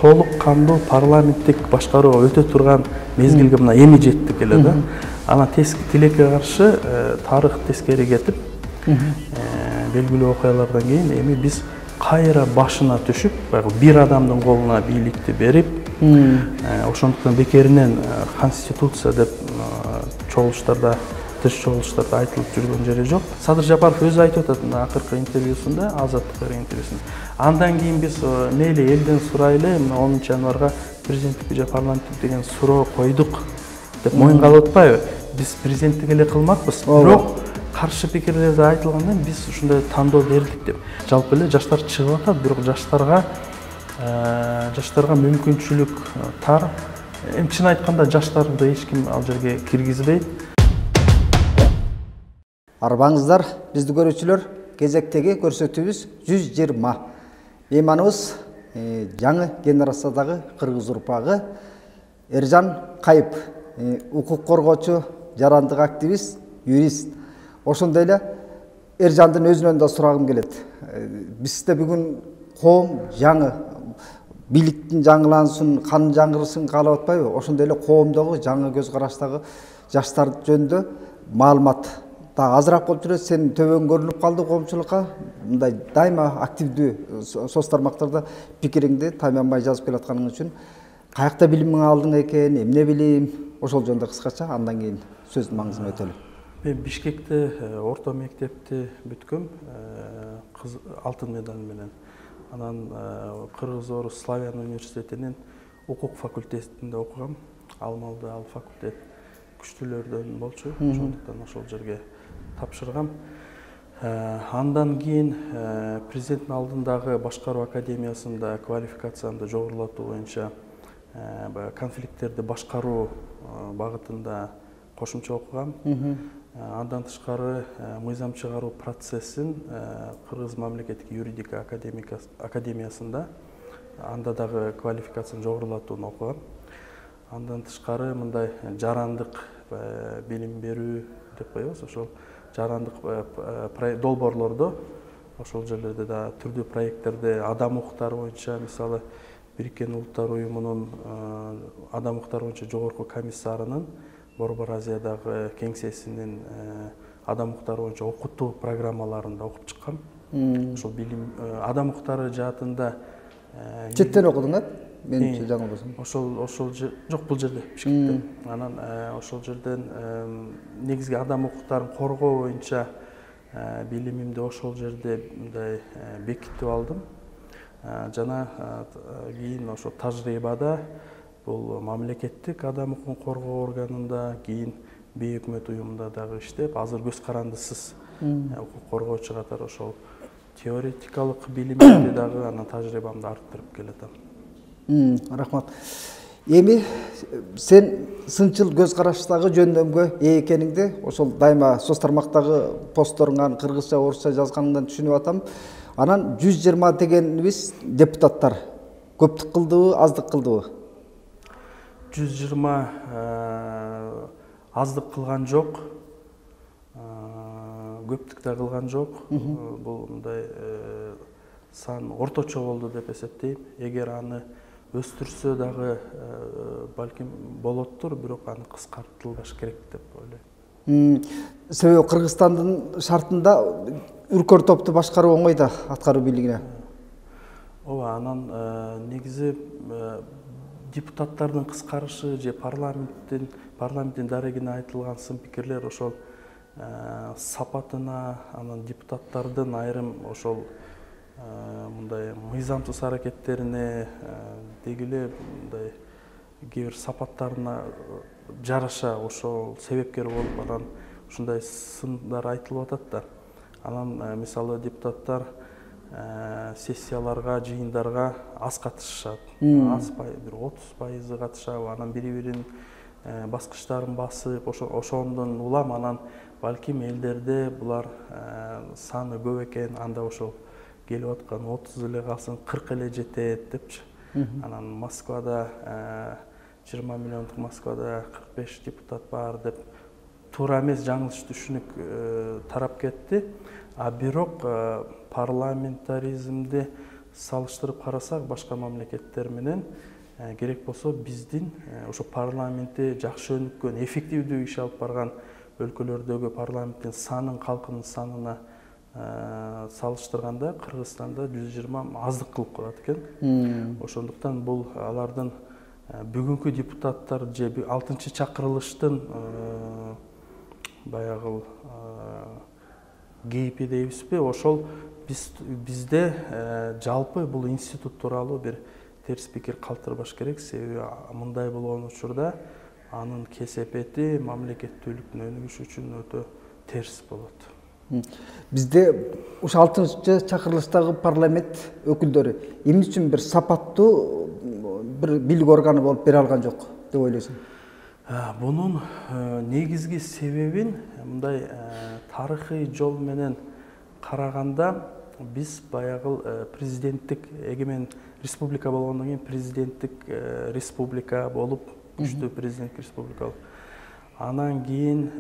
толук кандуу парламенттик башкарууга өтө турган мезгилге мына эми жеттик эле да. Анан тилекке каршы тарых тескери кетип, белгилүү окуялардан кийин эми биз кайра башына түшүп, бир адамдын колуна бийликти берип, ошондуктан бекеринен конституция деп чогулуштарда, тыш чогулуштарда айтылып жүргөн жери жок. Садыр Жапаров өзү айтып атат мына акыркы интервьюсунда, Азаттыкка берген интервьюсунда. Андан кийин биз мейли элден сурайлы, 10 январга президенттик же парламенттик деген суроо койдук деп моюнга алып атпайбы? Биз президенттик эле кылмакпыз. Бирок каршы пикирлерди айтылганда биз ушундай тандоо бердик деп. Жалпы эле жаштар чыгып атат, бирок жаштарга мүмкүнчүлүк тар. Эми чын айтканда жаштарды эч ким ал жерге киргизбейт. Арбаңыздар, бизди көрүүчүлөр, кезектеги көрсөтүүбүз 120. Мейманыбыз жаңы генерациядагы кыргыз урпагы Эржан Кайып, укук коргоочу, жарандык активист, юрист. Ошондой эле Эржандын өзүнөн да сурагым келет. Бизде бүгүн коом жаңы бийликтин жаңылансын, кан жаңырсын каалап атпайбы? Ошондой эле коомдогу жаңы көз караштагы жаштар жөнүндө маалымат азыраак болуп жүрөт. Сен төбөң көрүнүп калды коомчулукка. Мындай дайыма активдүү соц тармактарда пикириңди тайманбай жазып келатканың үчүн каякта билимиң алдың экен, эмне билим? Ошол жөнүндө кыскача, андан кийин сөздүн маңызын өтөлү. Мен Бишкекте орто мектепти бүткөм, алтын медаль менен. Анан Кыргыз-Орус Славян университетинин укук факультетинде окугам. Алмалда ал факультет күчтүүлөрдөн болчу. Ошондуктан ошол жерге тапшыргам. Андан кийин президенттин алдындагы башкаруу академиясында квалификациямды жогорулатуу боюнча конфликттерди башкаруу багытында кошумча окугам. Андан тышкары мыйзам чыгаруу процессин Кыргыз мамлекеттик юридика академиясында анда дагы квалификацияны жогорулатууну окугам. Андан тышкары мындай жарандык билим берүү деп коебуз, ошол жарандык долбоорлордо, ошол жерлерде да түрдүү проекттерде адам укуктары боюнча, мисалы Бириккен Улуттар Уюмунун адам укуктары боюнча жогорку комиссарынын Борбор Азиядагы кеңсесинин адам укуктары боюнча окутуу программаларында окуп чыккам. Ошол билим адам укуктары жаатында четтен окудуң, менимче жаңылбасам. Ошол жок, бул жерде Бишкекте. Анан ошол жерден негизги адам укуктарын коргоо боюнча билимимди ошол жерде мындай бекитип алдым. Жана кийин ошо тажрыйбада бул мамлекеттик адам укугун коргоо органында, кийин бейөкмөт уюмунда дагы иштеп, азыр көз карандысыз укук коргоочу катары ошол теоретикалык билимимди дагы анан тажрыйбамды арттырып келатам. Рахмат. Эми сен сынчыл көз караштагы жөндөмгө ээ экениңди ошол дайыма соц тармактагы постторуңан кыргызча, орусча жазганыңдан түшүнүп атам. Анан 120 дегенибиз депутаттар көптүк кылдыбы, аздык кылдыбы? 120 аздык кылган жок, көптүк да кылган жок. Бул мындай сан орточо болду деп эсептейм. Эгер аны өстүрсө дагы балким болоттур, бирок аны кыскартылбаш керек деп ойлойм. Себеби Кыргызстандын шартында үркөр топту башкаруу оңой да, аткаруу бийлигине. Ооба, анан негизи депутаттардын кыскарышы же парламенттин дарегине айтылган сын пикирлер ошол сапатына, анан депутаттардын айрым ошол мындай мыйзамсыз аракеттерине, дегиле мындай кээ бир сапаттарына жараша ошол себепкер болуп, анан ушундай сындар айтылып атат да. Анан мисалы депутаттар сессияларга, жыйындарга аз катышышат. Аз, бир 30% катышабы, анан бири-биринин баскычтарын басып, ошондон улам анан балким элдерде булар саны көп экен, анда ошол келип аткан 30 эле калсын, 40 эле жетет депчи. Анан Москвада 20 миллиондук Москвада 45 депутат бар деп туура эмес, жаңылыш түшүнүк тарап кетти. А бирок парламентаризмди салыштырып карасак башка мамлекеттер менен керек болсо биздин ошо парламентте жакшы өнүккөн эффективдүү иш алып барган өлкөлөрдөгү парламенттин санын калкынын санына салыштырганда Кыргызстанда 120 аздык кылып калат экен. Ошондуктан бул алардын бүгүнкү депутаттар же 6-чы чакырылыштын баягы кейпи дейбизби, ошол бизде жалпы бул институт тууралуу бир терс пикир калтырбаш керек. Себеби мындай болгон учурда анын кесепети мамлекеттүүлүктүн өнүгүшү үчүн өтө терс болот. Бизде ушул 6-чы чакырылыштагы парламент өкүлдөрү эмне үчүн бир сапаттуу бир бийлик органы болуп бере алган жок деп ойлойсуң? Бунун негизги себебин мындай тарыхый жол менен караганда биз баягы президенттик эгемен республика болгондон кийин президенттик республика болуп, күчтүү президенттик республика болуп, анан кийин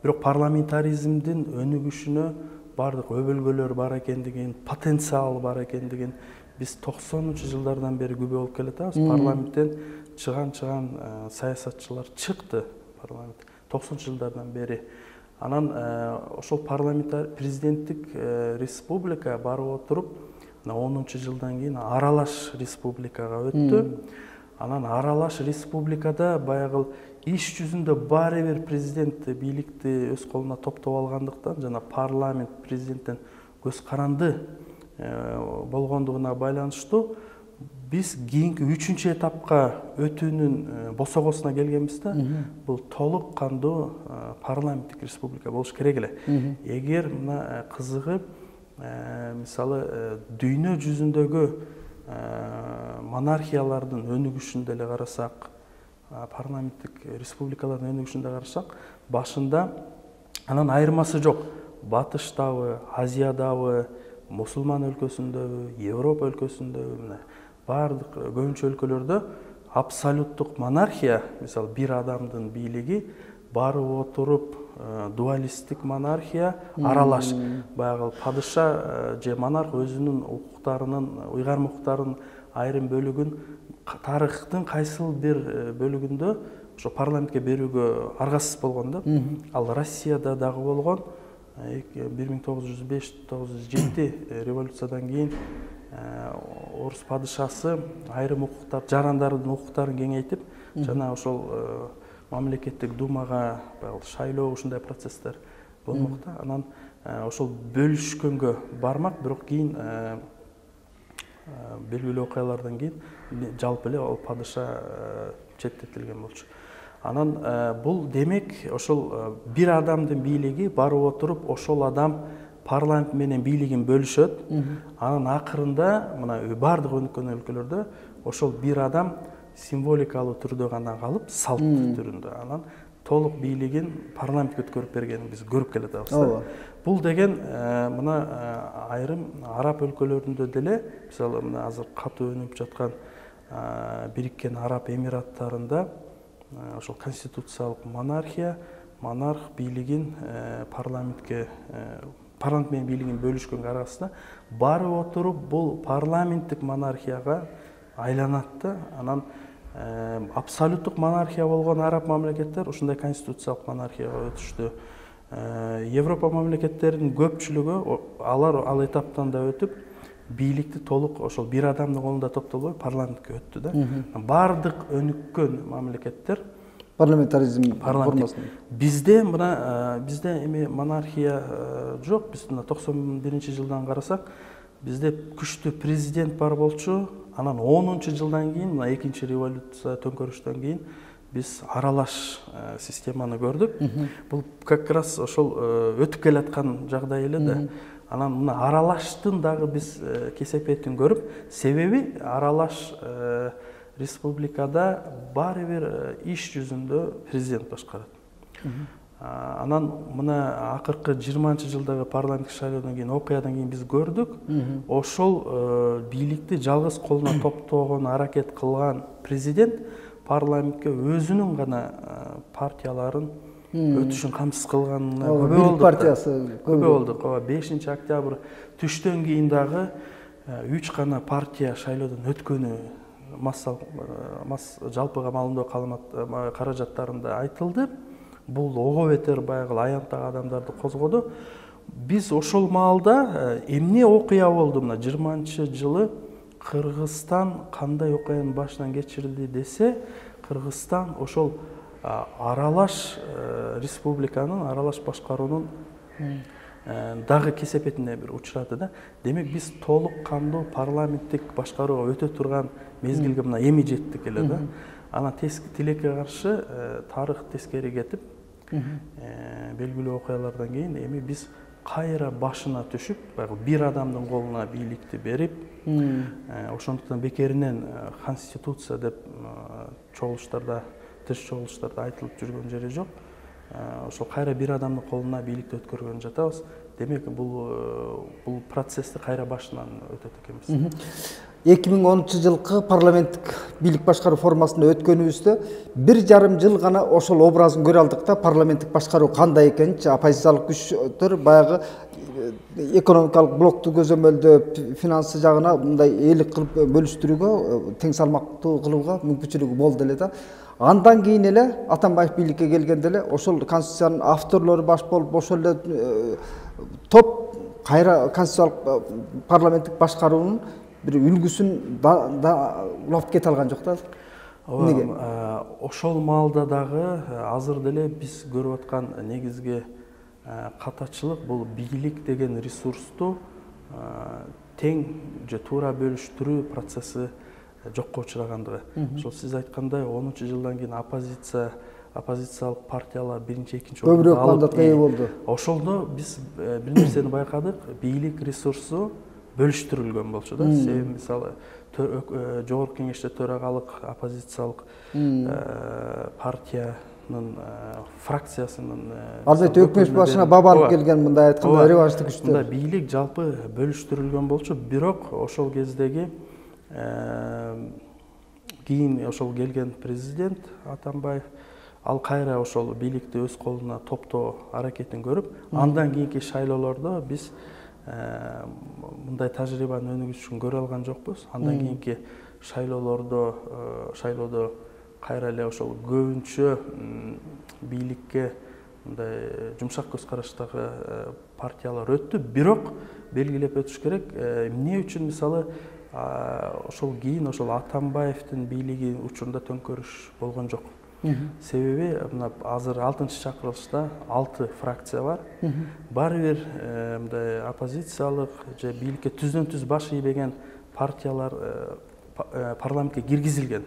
бирок парламентаризмдин өнүгүшүнө бардык өбөлгөлөр бар экендигин, потенциал бар экендигин биз 90-чы жылдардан бери күбө болуп келатабыз. Парламенттен чыган саясатчылар чыкты парламент 90-чы жылдардан бери. Анан ошол президенттик республика барып отуруп 10-чы жылдан кийин аралаш республикага өттү. Анан аралаш республикада баягы иш жүзүндө баары бир президент бийликти өз колуна топтоп алгандыктан жана парламент президенттен көз каранды болгондугуна байланыштуу биз кийинки 3-чү этапка өтүүнүн босогосуна келгенбиз да. Бул толук кандуу парламенттик республика болуш керек эле. Эгер мына кызыгы мисалы дүйнө жүзүндөгү монархиялардын өнүгүшүн деле карасак, парламенттик республикалардын өнүгүшүн да карасак, башында анан айырмасы жок. Батыштабы, Азиядабы, мусулман өлкөсүндөбү, Европа өлкөсүндөбү, бардык көбүнчө өлкөлөрдө абсолюттук монархия, мисалы бир адамдын бийлиги барып отуруп дуалисттик монархия, аралаш баягы падыша же монарх өзүнүн укуктарынын, уйгарма укуктарынын айрым бөлүгүн тарыхтын кайсыл бир бөлүгүндө ошо парламентке берүүгө аргасыз болгон да. Ал Россияда дагы болгон 1905-1907 революциядан кийин орус падышасы айрым укуктар, жарандардын укуктарын кеңейтип, жана ошол мамлекеттик думага шайлоо ушундай процесстер болмок да. Анан ошол бөлүшкөнгө бармак, бирок кийин белгилүү окуялардан кийин жалпы эле ал падыша четтетилген болчу. Анан бул демек ошол бир адамдын бийлиги барып отуруп ошол адам парламент менен бийлигин бөлүшөт. Анан акырында мына бардык өнүккөн өлкөлөрдө ошол бир адам символикалуу түрдө гана калып, салттуу түрүндө анан толук бийлигин парламентке өткөрүп бергенин биз көрүп келатабыз. Бул деген мына айрым араб өлкөлөрүндө деле, мисалы мына азыр катуу өнүгүп жаткан Бириккен Араб Эмираттарында ошол конституциялык монархия, монарх бийлигин парламент менен бийлигин бөлүшкөнгө арасында барып отуруп бул парламенттик монархияга айланат да. Анан абсолюттук монархия болгон араб мамлекеттер ушундай конституциялык монархияга өтүштү. Европа мамлекеттеринин көпчүлүгү ал этаптан да өтүп, бийликти толук ошол бир адамдын колунда топтолбой парламентке өттү да. Бардык өнүккөн мамлекеттер парламентаризм формасында. Бизде эми монархия жок. Биз 91-жылдан карасак, бизде күчтүү президент бар болчу. Анан 10-чу жылдан кийин, мына 2-чи революция төңкөрүштөн кийин биз аралаш системаны көрдүк. Бул как раз ошол өтүп келаткан жагдай эле да. Анан мына аралаштын дагы биз кесепетин көрүп, себеби аралаш республикада баары бир иш жүзүндө президент башкарат. Анан мына акыркы 20-жылдагы парламенттик шайлоодон кийин, окуядан кийин биз көрдүк, ошол бийликти жалгыз колуна топтогон аракет кылган президент парламентке өзүнүн гана партияларын өтүшүн камсыз кылганына көбө болдук. Партиясы көбө болдук. 5-октябрь түштөн кийин дагы 3 гана партия шайлоодон өткөнү жалпыга маалымдоо каражаттарында айтылды. Бул ого бетер баягы аянттагы адамдарды козгоду. Биз ошол маалда эмне окуя болду мына 20-жылы Кыргызстан кандай окуянын башынан кечирди десе, Кыргызстан ошол аралаш республиканын, аралаш башкаруунун дагы кесепетине бир учурады да. Демек биз толук кандуу парламенттик башкарууга өтө турган мезгилге мына эми жеттик эле да. Ана тилекке каршы тарых тескери кетип, белгилүү окуялардан кийин эми биз кайра башына түшүп, бир адамдын колуна бийликти берип, ошондуктан бекеринен конституция деп чогулуштарда, тиш чогулуштарда айтылып жүргөн жери жок. Ошол кайра бир адамдын колуна бийликти өткөргөн жатабыз. Демек бул процессти кайра башынан өтөт экенбиз. 2010-жылкы парламенттик бийлик башкаруу формасында өткөнүбүздө 1,5 жыл гана ошол образын көрө алдык да, парламенттик башкаруу кандай экенин, оппозициялык күчтөр баягы экономикалык блокту көзөмөлдөп, финансы жагына мындай ээлик кылып бөлүштүрүүгө, тең салмактуу кылууга мүмкүнчүлүгү болду эле да. Андан кийин эле Атамбаев бийликке келгенде эле ошол конституциянын авторлору баш болуп, ошол эле топ кайра конституциялык парламенттик башкаруунун бир үлгүсүн улап кете алган жок да. Эмнеге? Ошол маалда дагы азыр деле биз көрүп аткан негизги катачылык бул бийлик деген ресурсту тең же туура бөлүштүрүү процесси жокко учурагандыгы. Ошол сиз айткандай 10-жылдан кийин оппозициялык партиялар биринчи, экинчи орунду алып, ошолдо биз бир нерсени байкадык, бийлик ресурсу бөлүштүрүлгөн болчу да. Себеби мисалы жогорку кеңеште төрагалык оппозициялык партиянын фракциясынын албетте өкмөт башына баба алып келген, мындай айтканда реваншдык күчтөр. Мында бийлик жалпы бөлүштүрүлгөн болчу, бирок ошол кездеги кийин ошол келген президент Атамбаев ал кайра ошол бийликти өз колуна топтоо аракетин көрүп, андан кийинки шайлоолордо биз мындай тажрыйбанын өнүгүшүн көрө алган жокпуз. Андан кийинки шайлоодо кайра эле ошол көбүнчө бийликке мындай жумшак көз караштагы партиялар өттү. Бирок белгилеп өтүш керек, эмне үчүн мисалы ошол кийин ошол Атамбаевдин бийлиги учурунда төңкөрүш болгон жок. Себеби мына азыр 6-чакырылышта 6 фракция бар. Баары бир мындай оппозициялык же бийликке түздөн-түз баш ийбеген партиялар парламентке киргизилген.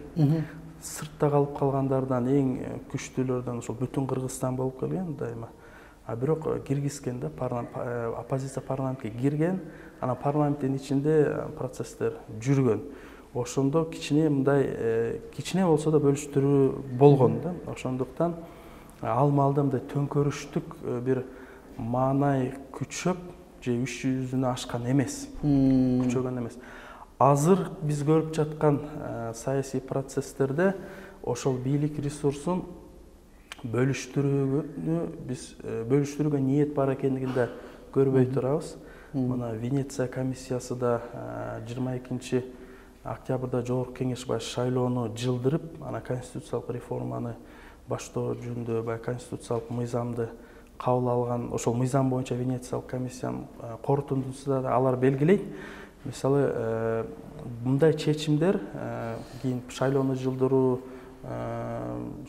Сыртта калып калгандардан эң күчтүүлөрдөн ошол бүтүн Кыргызстан болуп келген дайыма. Бирок киргизген да, оппозиция парламентке кирген, ана парламенттин ичинде процесстер жүргөн. Ошондо кичине мындай кичине болсо да бөлүштүрүү болгон да. Ошондуктан ал маалда мындай төңкөрүштүк бир маанай күчөп же 300-үнө ашкан эмес. Күчөгөн эмес. Азыр биз көрүп жаткан саясий процесстерде ошол бийлик ресурсун бөлүштүрүүгө ниет бар экендигин да көрбөй турабыз. Мына Венеция комиссиясы да 22 октябрда жогорку кеңеш шайлоону жылдырып, ана конституциялык реформаны баштоо жөнүндө конституциялык мыйзамды кабыл алган. Ошол мыйзам боюнча Венециялык комиссиянын корутундусунда да алар белгилейт. Мисалы, мындай чечимдер кийин шайлоону жылдыруу,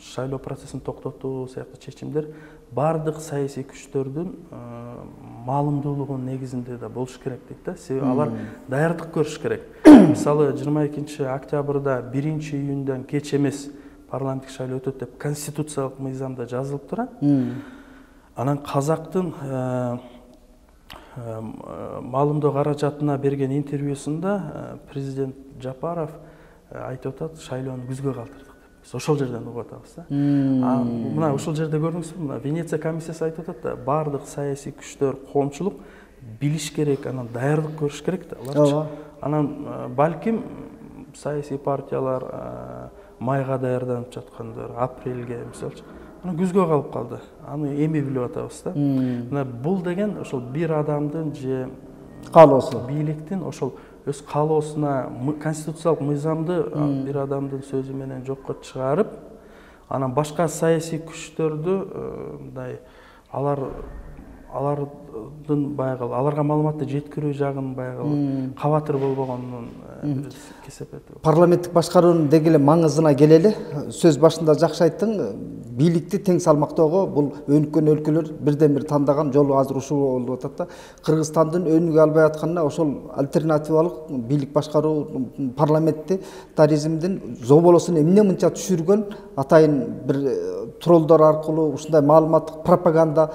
шайлоо процессин токтотуу сыяктуу чечимдер бардык саясий күчтөрдүн маалымдуулугунун негизинде да болуш керек дейт да. Себеби алар даярдык көрүш керек. Мисалы 22 октябрда 1-июндан кеч эмес парламенттик шайлоо өтөт деп конституциялык мыйзамда жазылып турат. Анан Казактын маалымдоо каражатына берген интервьюсунда президент Жапаров айтып атат, шайлоону күзгө калтырдык деп. Биз ошол жерден угуп атабыз да. Мына ошол жерде көрдүңүзбү, мына Венеция комиссиясы айтып атат да, бардык саясий күчтөр, коомчулук билиш керек, анан даярдык көрүш керек да. Аларчы. Анан балким саясий партиялар майга даярданып жаткандар, апрелге мисалчы, анан күзгө калып калды. Аны эми билип атабыз да. Мына бул деген ошол бир адамдын же каалоосу, бийликтин ошол өз каалоосуна конституциялык мыйзамды бир адамдын сөзү менен жокко чыгарып, анан башка саясий күчтөрдү мындай алардын баягы аларга маалыматты жеткирүү жагын баягы кабатыр болбогонун кесепети. Парламенттик башкаруунун деги эле маңызына келели. Сөз башында жакшы айттың. Бийликти тең салмактоого бул өнүккөн өлкөлөр бирден бир тандаган жолу азыр ушул болуп атат да. Кыргызстандын өнүгө албай атканына ошол альтернативалык бийлик башкаруу парламентаризмдин зоболосун эмне мынча түшүргөн атайын бир троллдор аркылуу ушундай маалыматтык пропаганда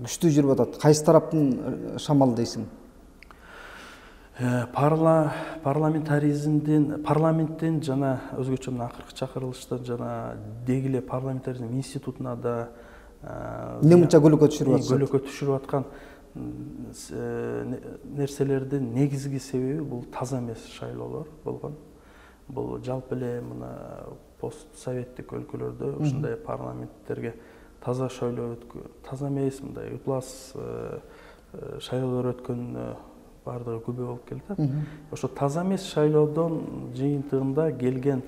күчтүү жүрүп атат. Кайсы тараптын шамалы дейсиң? Парламенттин жана өзгөчө мына акыркы чакырылыштын жана деги эле парламентаризм институтуна да эмне мынча көлөкө түшүрүп аткан нерселердин негизги себеби бул таза эмес шайлоолор болгон. Бул жалпы эле мына пост советтик өлкөлөрдө ушундай парламенттерге таза шайлоо таза эмес мындай ыплас шайлоолор өткөн бардыгы күбө болуп келатат. Ошо таза эмес шайлоодон жыйынтыгында келген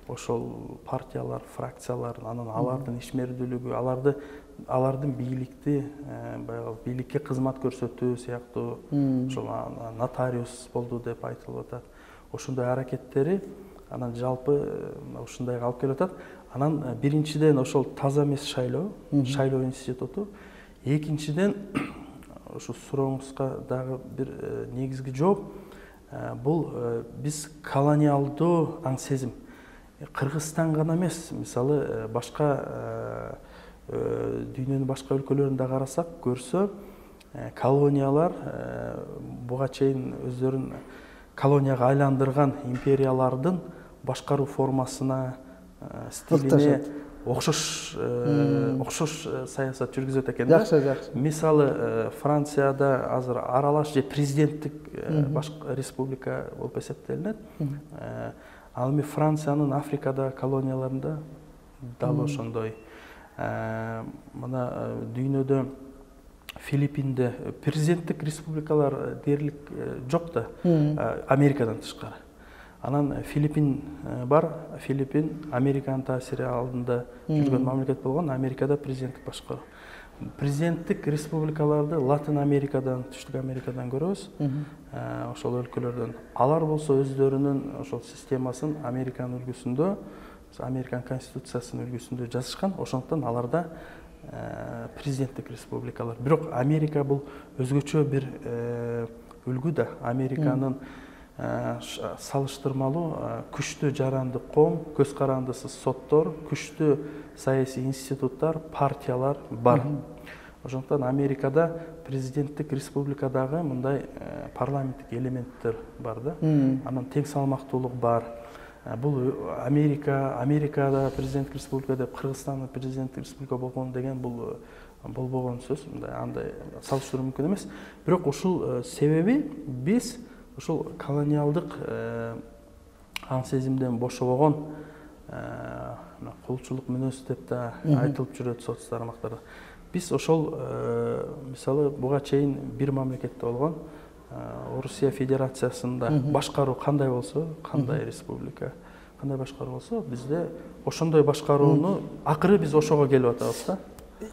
ошол партиялар, фракциялар, анан алардын ишмердүүлүгү, алардын бийликти баягы бийликке кызмат көрсөтүү сыяктуу ошол нотариус болду деп айтылып атат. Ошондой аракеттери анан жалпы ушундайга алып келип атат. Анан биринчиден ошол таза эмес шайлоо институту, экинчиден ошо сурооңузга дагы бир негизги жооп, бул биз колониалдуу аң сезим. Кыргызстан гана эмес, мисалы башка дүйнөнүн башка өлкөлөрүндө карасак, көрсө, колониялар буга чейин өздөрүн колонияга айландырган империялардын башкаруу формасына, стилине окшош саясат жүргүзөт экен да. Жакшы. Мисалы Францияда азыр аралаш же президенттик башка республика болуп эсептелинет. Ал эми Франциянын Африкада колонияларында дал ошондой. Мына дүйнөдө Филиппинде президенттик республикалар дээрлик жок да, Америкадан тышкары. Анан Филиппин бар, Филиппин Американын таасири алдында жүргөн мамлекет болгон, Америкада президенттик башкаруу. Президенттик республикаларды Латин Америкадан, Түштүк Америкадан көрөбүз. Ошол өлкөлөрдөн. Алар болсо өздөрүнүн ошол системасын Американын үлгүсүндө, Американ конституциясынын үлгүсүндө жазышкан. Ошондуктан аларда президенттик республикалар. Бирок Америка бул өзгөчө бир үлгү да. Американын салыштырмалуу күчтүү жарандык коом, көз карандысыз соттор, күчтүү саясий институттар, партиялар бар. Ошондуктан Америкада президенттик республикадагы мындай парламенттик элементтер бар да. Анан тең салмактуулук бар. Бул Америкада президенттик республика деп Кыргызстанда президенттик республика болгон деген бул болбогон сөз. Андай салыштыруу мүмкүн эмес. Бирок ушул себеби биз ушул колониалдык аң сезимден бошобогон кулчулук мүнөз деп да айтылып жүрөт соц тармактарда. Биз ошол мисалы буга чейин бир мамлекетте болгон Орусия Федерациясында башкаруу кандай болсо, кандай республика, кандай башкаруу болсо, бизде ошондой башкарууну акыры биз ошого келип атабыз да.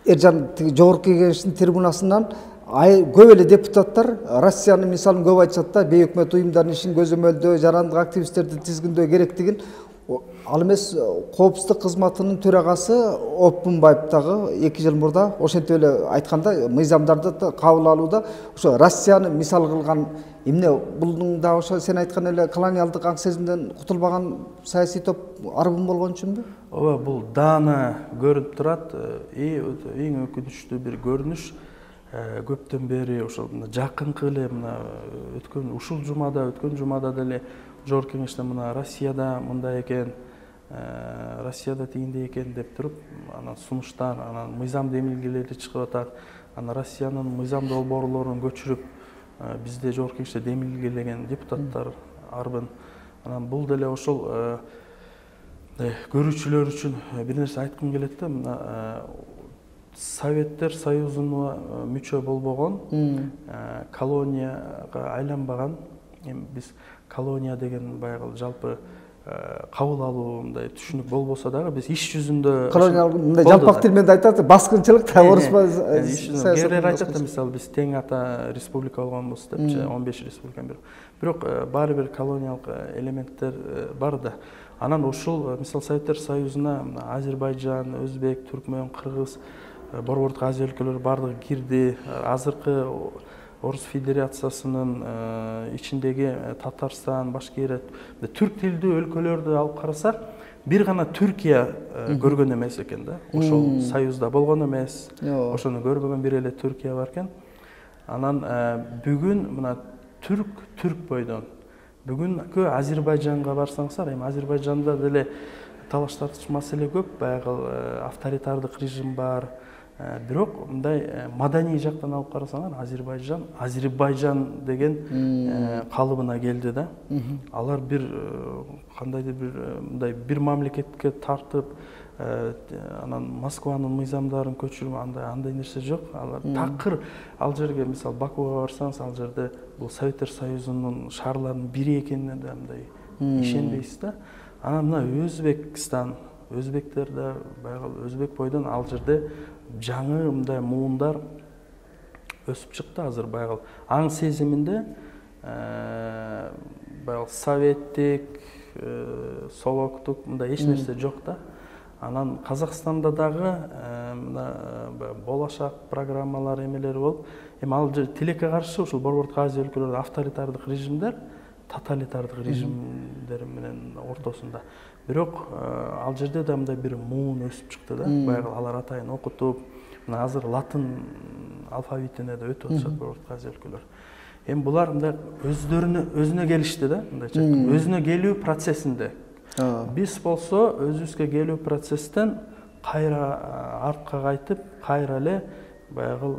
Эржан жогорку кеңештин трибунасынан көп эле депутаттар Россиянын мисалын көп айтышат да, бейөкмөт уюмдардын ишин көзөмөлдөө, жарандык активисттерди тизгиндөө керектигин. Ал эмес коопсуздук кызматынын төрагасы Опунбаев дагы 2 жыл мурда ошентип эле айтканда, мыйзамдарды кабыл алууда ошо Россияны мисал кылган эмне булдун да ошо сен айткан эле колониалдык аң сезимден кутулбаган саясий топ арбын болгон үчүнбү? Ооба, бул даана көрүнүп турат. Эң өкүнүчтүү бир көрүнүш. Көптөн бери ошол жакынкы эле мына өткөн жумада деле жогорку кеңеште мына Россияда мындай экен, Россияда тигиндей экен деп туруп, анан сунуштар, анан мыйзам демилгелери чыгып атат. Анан Россиянын мыйзам долбоорлорун көчүрүп, бизде жогорку кеңеште демилгелеген депутаттар арбын. Анан бул деле ошол көрүүчүлөр үчүн бир нерсе айткым келет да, мына Советтер Союзуна мүчө болбогон, колонияга айланбаган, биз колония деген баягы жалпы кабыл алуу мындай түшүнүк болбосо дагы биз иш жүзүндө колониал мындай жалпак тил менен айтат, баскынчылык да орусча кээбирээер айтат да, мисалы биз тең ата республика болгонбуз депчи, 15 республиканын бирок баары бир колониалдык элементтер бар да. Анан ушул мисалы Советтер Союзуна Азербайжан, Өзбек, Түркмөн, Кыргыз, Борбордук Азия өлкөлөрү бардыгы кирди. Азыркы Орус Федерациясынын ичиндеги Татарстан, Башкирия, түрк тилдүү өлкөлөрдү алып карасак, бир гана Түркия көргөн эмес экен да. Ошол союзда болгон эмес. Ошону көрбөгөн бир эле Түркия бар экен. Анан бүгүн мына түрк бойдон бүгүнкү Азербайжанга барсаңыздар, эми Азербайжанда деле талаш тартыш маселе көп, баягы авторитардык режим бар. Бирок мындай маданий жактан алып карасаңар, Азербайжан деген калыбына келди да. Алар бир кандайдыр бир мындай бир мамлекетке тартып, анан Москванын мыйзамдарын көчүрүп андай нерсе жок. Алар такыр ал жерге, мисалы Бакуга барсаңыз, ал жерде бул Советтер Союзунун шаарларынын бири экенине да мындай ишенбейсиз да. Анан мына Өзбекстан, өзбектер да баягы өзбек бойдон ал жерде жаңы мындай муундар өсүп чыкты азыр баягы аң сезиминде баягы советтик, совоктук мындай эч нерсе жок да. Анан Казакстанда дагы мына болашак программалар эмелери болуп, эми ал тилекке каршы ушул Борбордук Азия өлкөлөрүндө авторитардык режимдер, тоталитардык режимдер менен ортосунда. Бирок ал жерде да мындай бир муун өсүп чыкты да. Баягы алар атайын окутуп, мына азыр латын алфавитине да өтүп атышат Борбордук Азия өлкөлөр. Эми булар мындай өзүнө келишти да, мындайча айтканда. Өзүнө келүү процессинде. Биз болсо өзүбүзгө келүү процесстен кайра артка кайтып, кайра эле баягы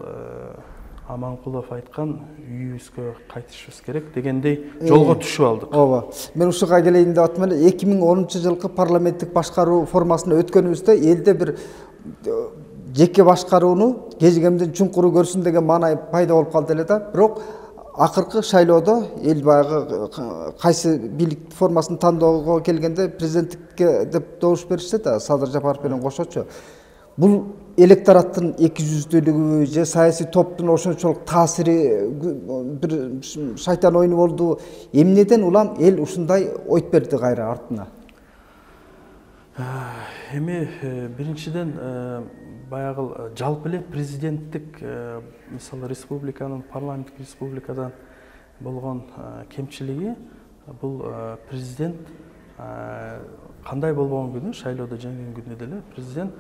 Аманкулов айткан үйүбүзгө кайтышыбыз керек дегендей жолго түшүп алдык. Ооба. Мен ушуга келейин деп атам эле. 2010-жылкы парламенттик башкаруу формасына өткөнүбүздө элде бир жеке башкарууну кежигемден чуңкуру көрсүн деген маанай пайда болуп калды эле да. Бирок акыркы шайлоодо эл баягы кайсы бийлик формасын тандоого келгенде президенттикке деп добуш беришти да, Садыр Жапаров менен кошочу. Бул электораттын экижүздүүлүгү же саясий топтун ошончолук таасири бир шайтан оюну болду. Эмнеден улам эл ушундай ойт берди кайра артына? Эми биринчиден баягы жалпы эле президенттик, мисалы республиканын, парламенттик республикадан болгон кемчилиги, бул президент кандай болбогон күнү, шайлоодо жеңген күнү деле президент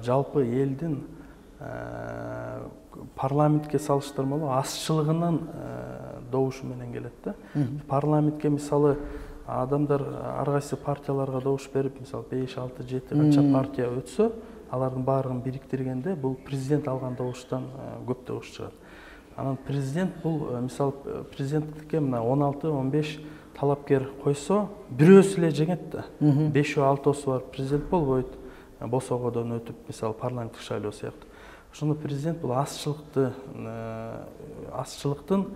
жалпы элдин парламентке салыштырмалуу азчылыгынын добушу менен келет да. Парламентке мисалы адамдар ар кайсы партияларга добуш берип, мисалы 5, 6, 7 канча партия өтсө, алардын баарын бириктиргенде бул президент алган добуштан көп добуш чыгат. Анан президент бул мисалы президенттикке мына 16-15 талапкер койсо, бирөөсү эле жеңет да. 5-6 бар президент болбойт. Босогодон өтүп, мисалы парламенттик шайлоо сыяктуу. Ошондо президент бул азчылыктын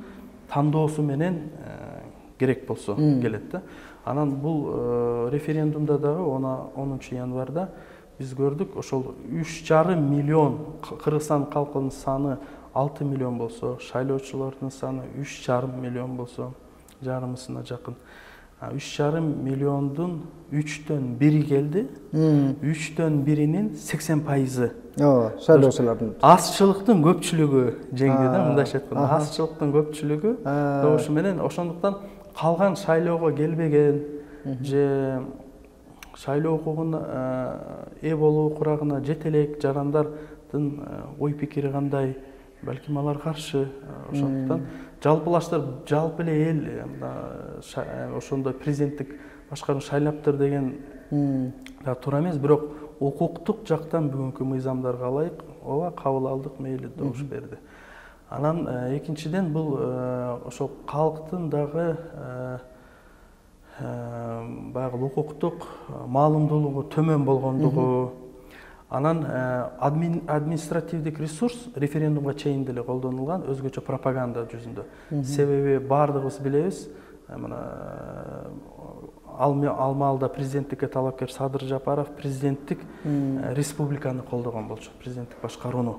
тандоосу менен керек болсо келет да. Анан бул референдумда дагы 10 январда биз көрдүк, ошол 3,5 миллион Кыргызстан калкынын саны 6 миллион болсо, шайлоочулардын саны 3,5 миллион болсо, жарымысына жакын. 3,5 миллиондун 3төн 1 келди. 3төн 1-ин 80%. Шайлоочулардын. Азчылыктын көпчүлүгү жеңди да, мындайча айтканда. Азчылыктын көпчүлүгү добушу менен ошондуктан калган шайлоого келбеген же шайлоо укугуна ээ болуу курагына жете элек жарандардын ой пикири кандай, балким алар каршы. Ошондуктан жалпылаштырып, жалпы эле эл ошондой президенттик башкарууну шайлаптыр деген да туура эмес, бирок укуктук жактан бүгүнкү мыйзамдарга ылайык ооба кабыл алдык, мейли добуш берди. Анан экинчиден бул ошол калктын дагы баягы укуктук маалымдуулугу төмөн болгондугу, анан административдик ресурс референдумга чейин деле колдонулган, өзгөчө пропаганда жүзүндө. Себеби баардыгыбыз билебиз, алмалда президенттикке талапкер Садыр Жапаров президенттик республиканы колдогон болчу, президенттик башкарууну.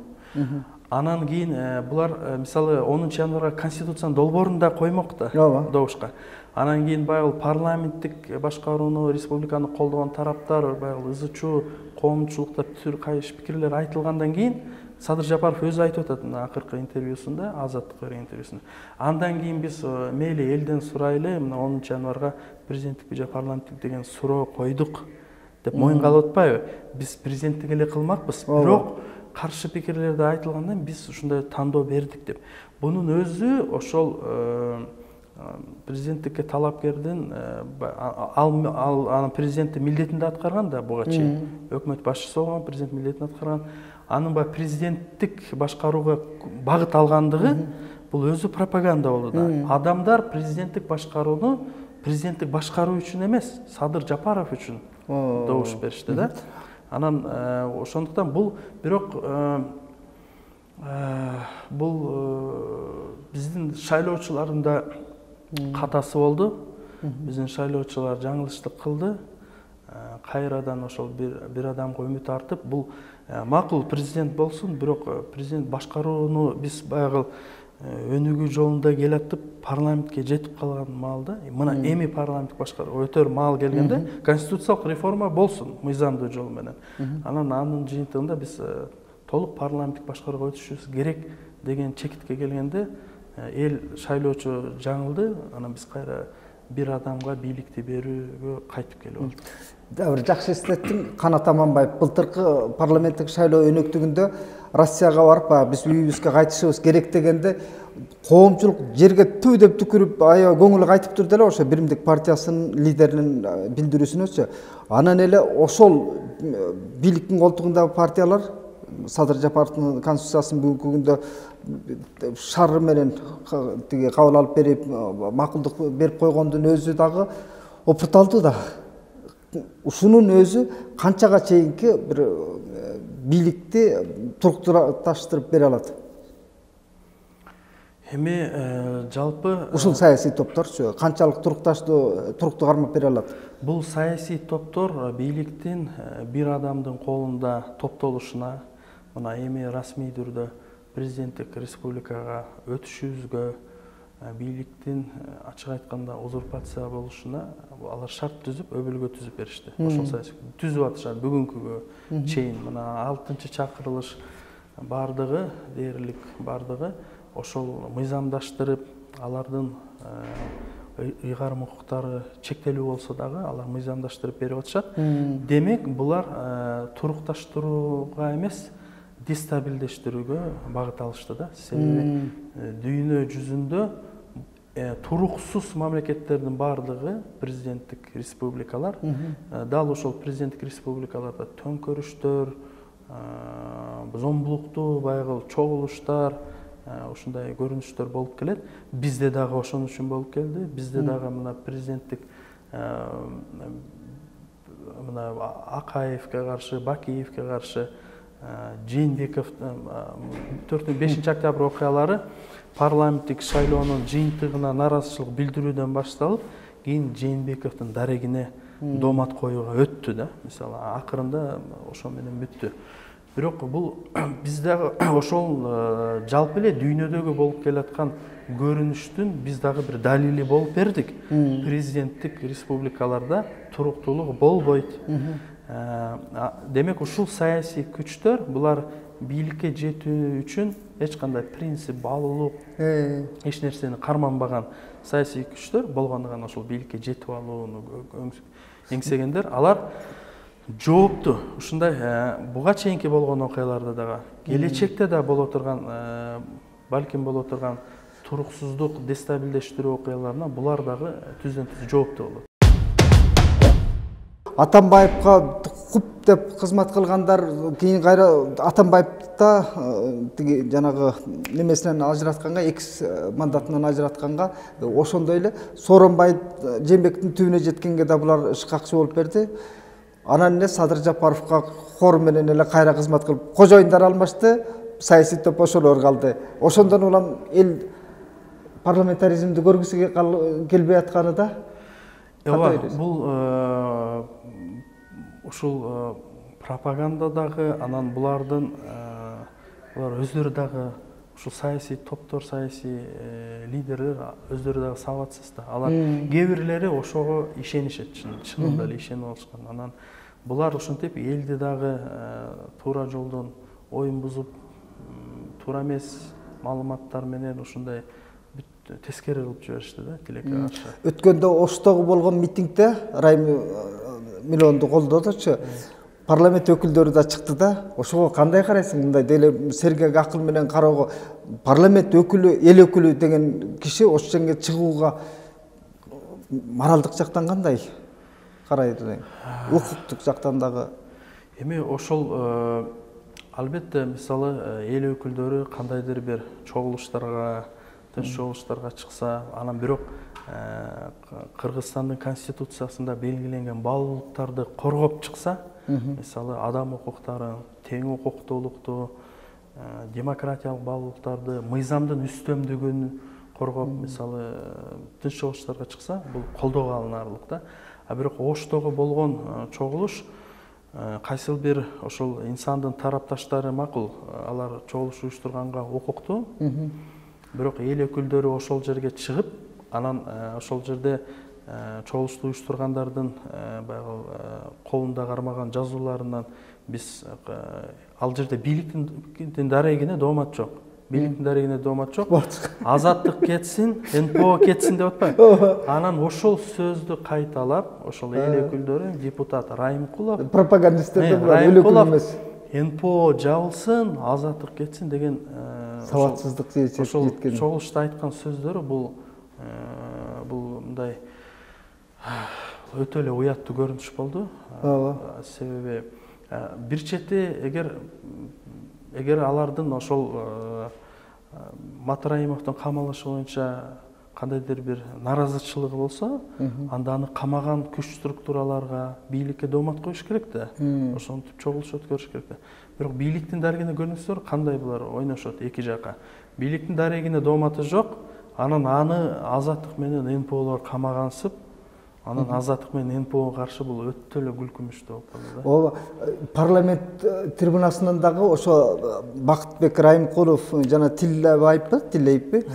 Анан кийин булар мисалы 10 январга конституциянын долбоорунда коймок да добушка. Анан кийин баягы парламенттик башкарууну, республиканы колдогон тараптар баягы ызычуу коомчулукта түр кайшы пикирлер айтылгандан кийин Садыр Жапаров өзү айтып атат акыркы интервьюсунда, Азаттыкка берген интервьюсунда. Андан кийин биз мейли элден сурайлы, мына 10 январга президенттик же парламенттик деген суроо койдук деп моюнга алып атпайбы? Биз президенттик эле кылмакпыз. Бирок каршы пикирлерди айтылгандан биз ушундай тандоо бердик деп. Бунун өзү ошол президенттикке талапкердин ал президенtti милдетин аткарган да буга чейин. Өкмөт башчысы болгон, президент милдетин аткарган. Анын баягы президенттик башкарууга багыт алгандыгы бул өзү пропаганда болду да. Адамдар президенттик башкарууну президенттик башкаруу үчүн эмес, Садыр Жапаров үчүн добуш беришти да. Анан ошондуктан бул бирок бул биздин шайлоочулардын да катасы болду. Биздин шайлоочулар жаңылыштык кылды. Кайрадан ошол бир адамга үмүт артып, бул макул президент болсун, бирок президент башкарууну биз баягы өнүгүү жолунда келатып парламентке жетип калган маалда, мына эми парламенттик башкаруу өтөр маал келгенде конституциялык реформа болсун мыйзамдуу жол менен. Анын жыйынтыгында биз толук парламенттик башкарууга өтүшүбүз керек деген чекитке келгенде эл шайлоочу жаңылды. Анан биз кайра бир адамга бийликти берүүгө кайтып келип алдык. Бир жакшы эстеттим. Канат Аманбаев былтыркы парламенттик шайлоо өнөктүгүндө Россияга барып, биз үйүбүзгө кайтышыбыз керек дегенде коомчулук жерге түү деп түкүрүп, аябай көңүлү кайтып турду эле ошо Биримдик партиясынын лидеринин билдирүүсүнөчү. Анан эле ошол бийликтин колтугундагы партиялар Садыр Жапаровдун конституциясын бүгүнкү күндө шары менен тиги кабыл алып берип, макулдук берип койгондун өзү дагы опурталдуу да. Ушунун өзү канчага чейинки бир бийликти турукташтырып бере алат? Эми жалпы ушул саясий топторчу канчалык туруктуу кармап бере алат? Бул саясий топтор бийликтин бир адамдын колунда топтолушуна, мына эми расмий түрдө президенттик республикага өтүшүбүзгө, бийликтин ачык айтканда узурпация болушуна алар шарт түзүп, өбөлгө түзүп беришти. Ошол саясий түзүп атышат бүгүнкүгө чейин. Мына 6-чакырылыш бардыгы, дээрлик бардыгы ошол мыйзамдаштырып, алардын ыйгарым укуктары чектелүү болсо дагы алар мыйзамдаштырып берип атышат. Демек, булар турукташтырууга эмес, дестабилдештирүүгө багыт алышты да. Себеби дүйнө жүзүндө туруксуз мамлекеттердин бардыгы президенттик республикалар. Дал ошол президенттик республикаларда төңкөрүштөр, зомбулуктуу баягы чогулуштар, ушундай көрүнүштөр болуп келет. Бизде дагы ошон үчүн болуп келди. Бизде дагы мына президенттик мына Акаевке каршы, Бакиевке каршы, Жээнбеков 4-5 октябрь окуялары парламенттик шайлоонун жыйынтыгына наразычылык билдирүүдөн башталып, кийин Жээнбековдун дарегине доомат коюуга өттү да. Мисалы, акырында ошо менен бүттү. Бирок бул бизде ошол жалпы эле дүйнөдөгү болуп келаткан көрүнүштүн биз дагы бир далили болуп бердик. Президенттик республикаларда туруктуулук болбойт. Демек, ушул саясий күчтөр булар бийликке жетүү үчүн эч кандай принцип, баалуулук, эч нерсени карманбаган саясий күчтөр болгондуган ошол бийликке жетип алууну эңсегендер, алар жоопту. Ушундай буга чейинки болгон окуяларда дагы, келечекте да боло турган, балким боло турган туруксуздук, дестабилдештирүү окуяларына булар дагы түздөн-түз жоопту болот. Атамбаевка куп деп кызмат кылгандар кийин кайра Атамбаевда тиги жанагы немесинен ажыратканга, экс мандатынан ажыратканга, ошондой эле Сооронбай Жээнбековдун түбүнө жеткенге да булар ышкакчы болуп берди. Анан эле Садыр Жапаровка хор менен эле кайра кызмат кылып, кожоюндар алмашты, саясий топ ошолор калды. Ошондон улам эл парламентаризмди көргүсү келбей атканы да ооба, бул ушул пропагандадагы, анан булар өздөрү дагы ушул саясий топтор, саясий лидерлер өздөрү дагы сабатсыз да. Алар кээ бирлери ошого ишенишет, чынында эле ишенип алышкан. Анан булар ушинтип элди дагы туура жолдон оюн бузуп, туура эмес маалыматтар менен ушундай тескери кылып жиберишти да, тилекке каршы. Өткөндө Оштогу болгон митингде Райым Милонду колдодучу парламент өкүлдөрү да чыкты да. Ошого кандай карайсың? Мындай деле сергек акыл менен кароого, парламент өкүлү, эл өкүлү деген киши ошол жерге чыгууга моралдык жактан кандай карайды? Укуктук жактан дагы. Эми ошол албетте мисалы эл өкүлдөрү кандайдыр бир чогулуштарга, тынч чогулуштарга чыкса, анан бирок Кыргызстандын конституциясында белгиленген баалуулуктарды коргоп чыкса, мисалы адам укуктарын, тең укуктуулукту, демократиялык баалуулуктарды, мыйзамдын үстөмдүгүн коргоп, мисалы тынч чогулуштарга чыкса, бул колдоого алынарлык да. А бирок Оштогу болгон чогулуш кайсыл бир ошол инсандын тарапташтары макул, алар чогулуш уюштурганга укуктуу. Бирок эл өкүлдөрү ошол жерге чыгып, анан ошол жерде чогулушту уюштургандардын баягы колунда кармаган жазууларынан биз ал жерде бийликтин дарегине доомат жок. Бийликтин дарегине доомат жок. Азаттык кетсин, НПО кетсин деп атпайбы? Анан ошол сөздү кайталап, ошол эл өкүлдөрү, депутат Райымкулов, пропагандисттер эл өкүл эмес, НПО жабылсын, азаттык кетсин деген сабатсыздык жеткен. Чогулушта айткан сөздөрү бул мындай өтө эле уяттуу көрүнүш болду. Себеби бир чети эгер алардын ошол Матраимовдун камалышы боюнча кандайдыр бир наразычылыгы болсо, анда аны камаган күч структураларга, бийликке доомат коюш керек да. Ошентип чогулуш өткөрүш керек да. Бирок бийликтин дарегине көрүнсөөр кандай булар ойношот эки жака. Бийликтин дарегине дооматы жок, анан аны азаттык менен НПОлор камагансып, анан азаттык менен НПОго каршы бул өтө эле күлкүмүштүү болуп калды да. Ооба, парламент трибунасынан дагы ошо Бакытбек Райымкулов жана Тилеевпи,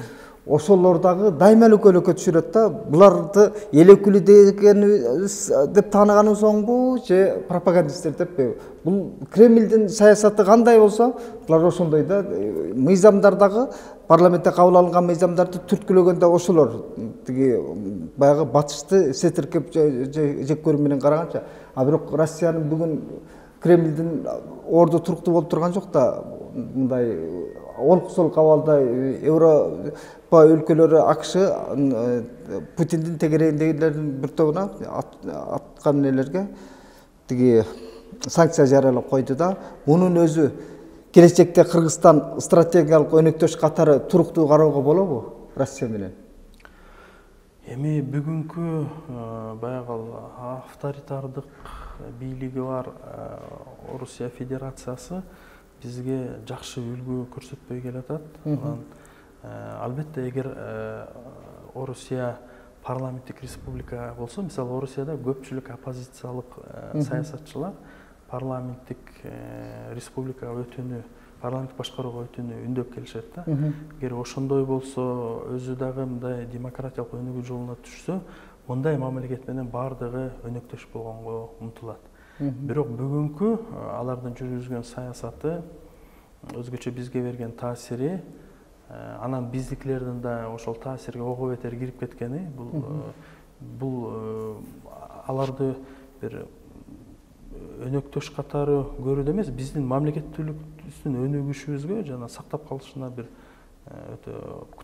ошолор дагы дайыма эле көйнөккө түшүрөт да. Буларды эл өкүлү деп тааныганын соңбу, же пропагандисттер деппи? Бул Кремлдин саясаты кандай болсо, булар ошондой да. Мыйзамдардагы парламентте кабыл алынган мыйзамдарды түрткүлөгөндө ошолор тиги баягы батышты сетиркеп жек көрүү менен караганча. А бирок Россиянын бүгүн Кремлдин орду туруктуу болуп турган жок да. Мындай олкусол кабалда Европа өлкөлөрү, АКШ Путиндин тегерегиндегилердин бир тобуна аткан элерге тиги санкция жарыялап койду да. Мунун өзү келечекте Кыргызстан стратегиялык өнөктөш катары туруктуу кароого болобу Россия менен? Эми бүгүнкү баягы авторитардык бийлиги бар Орусия Федерациясы бизге жакшы үлгү көрсөтпөй келатат. Албетте эгер Орусия парламенттик республика болсо, мисалы Орусияда көпчүлүк оппозициялык саясатчылар парламенттик республикага өтүүнү, парламенттик башкарууга өтүүнү үндөп келишет да. Эгер ошондой болсо, өзү дагы мындай демократиялык өнүгүү жолуна түшсө, мындай мамлекет менен бардыгы өнөктөш болгонго умтулат. Бирок бүгүнкү алардын жүргүзгөн саясаты, өзгөчө бизге берген таасири, анан биздикилердин да ошол таасирге ого бетер кирип кеткени, бул аларды бир өнөктөш катары көрүүдө эмес, биздин мамлекеттүүлүктүбүздүн өнүгүшүбүзгө жана сактап калышына бир өтө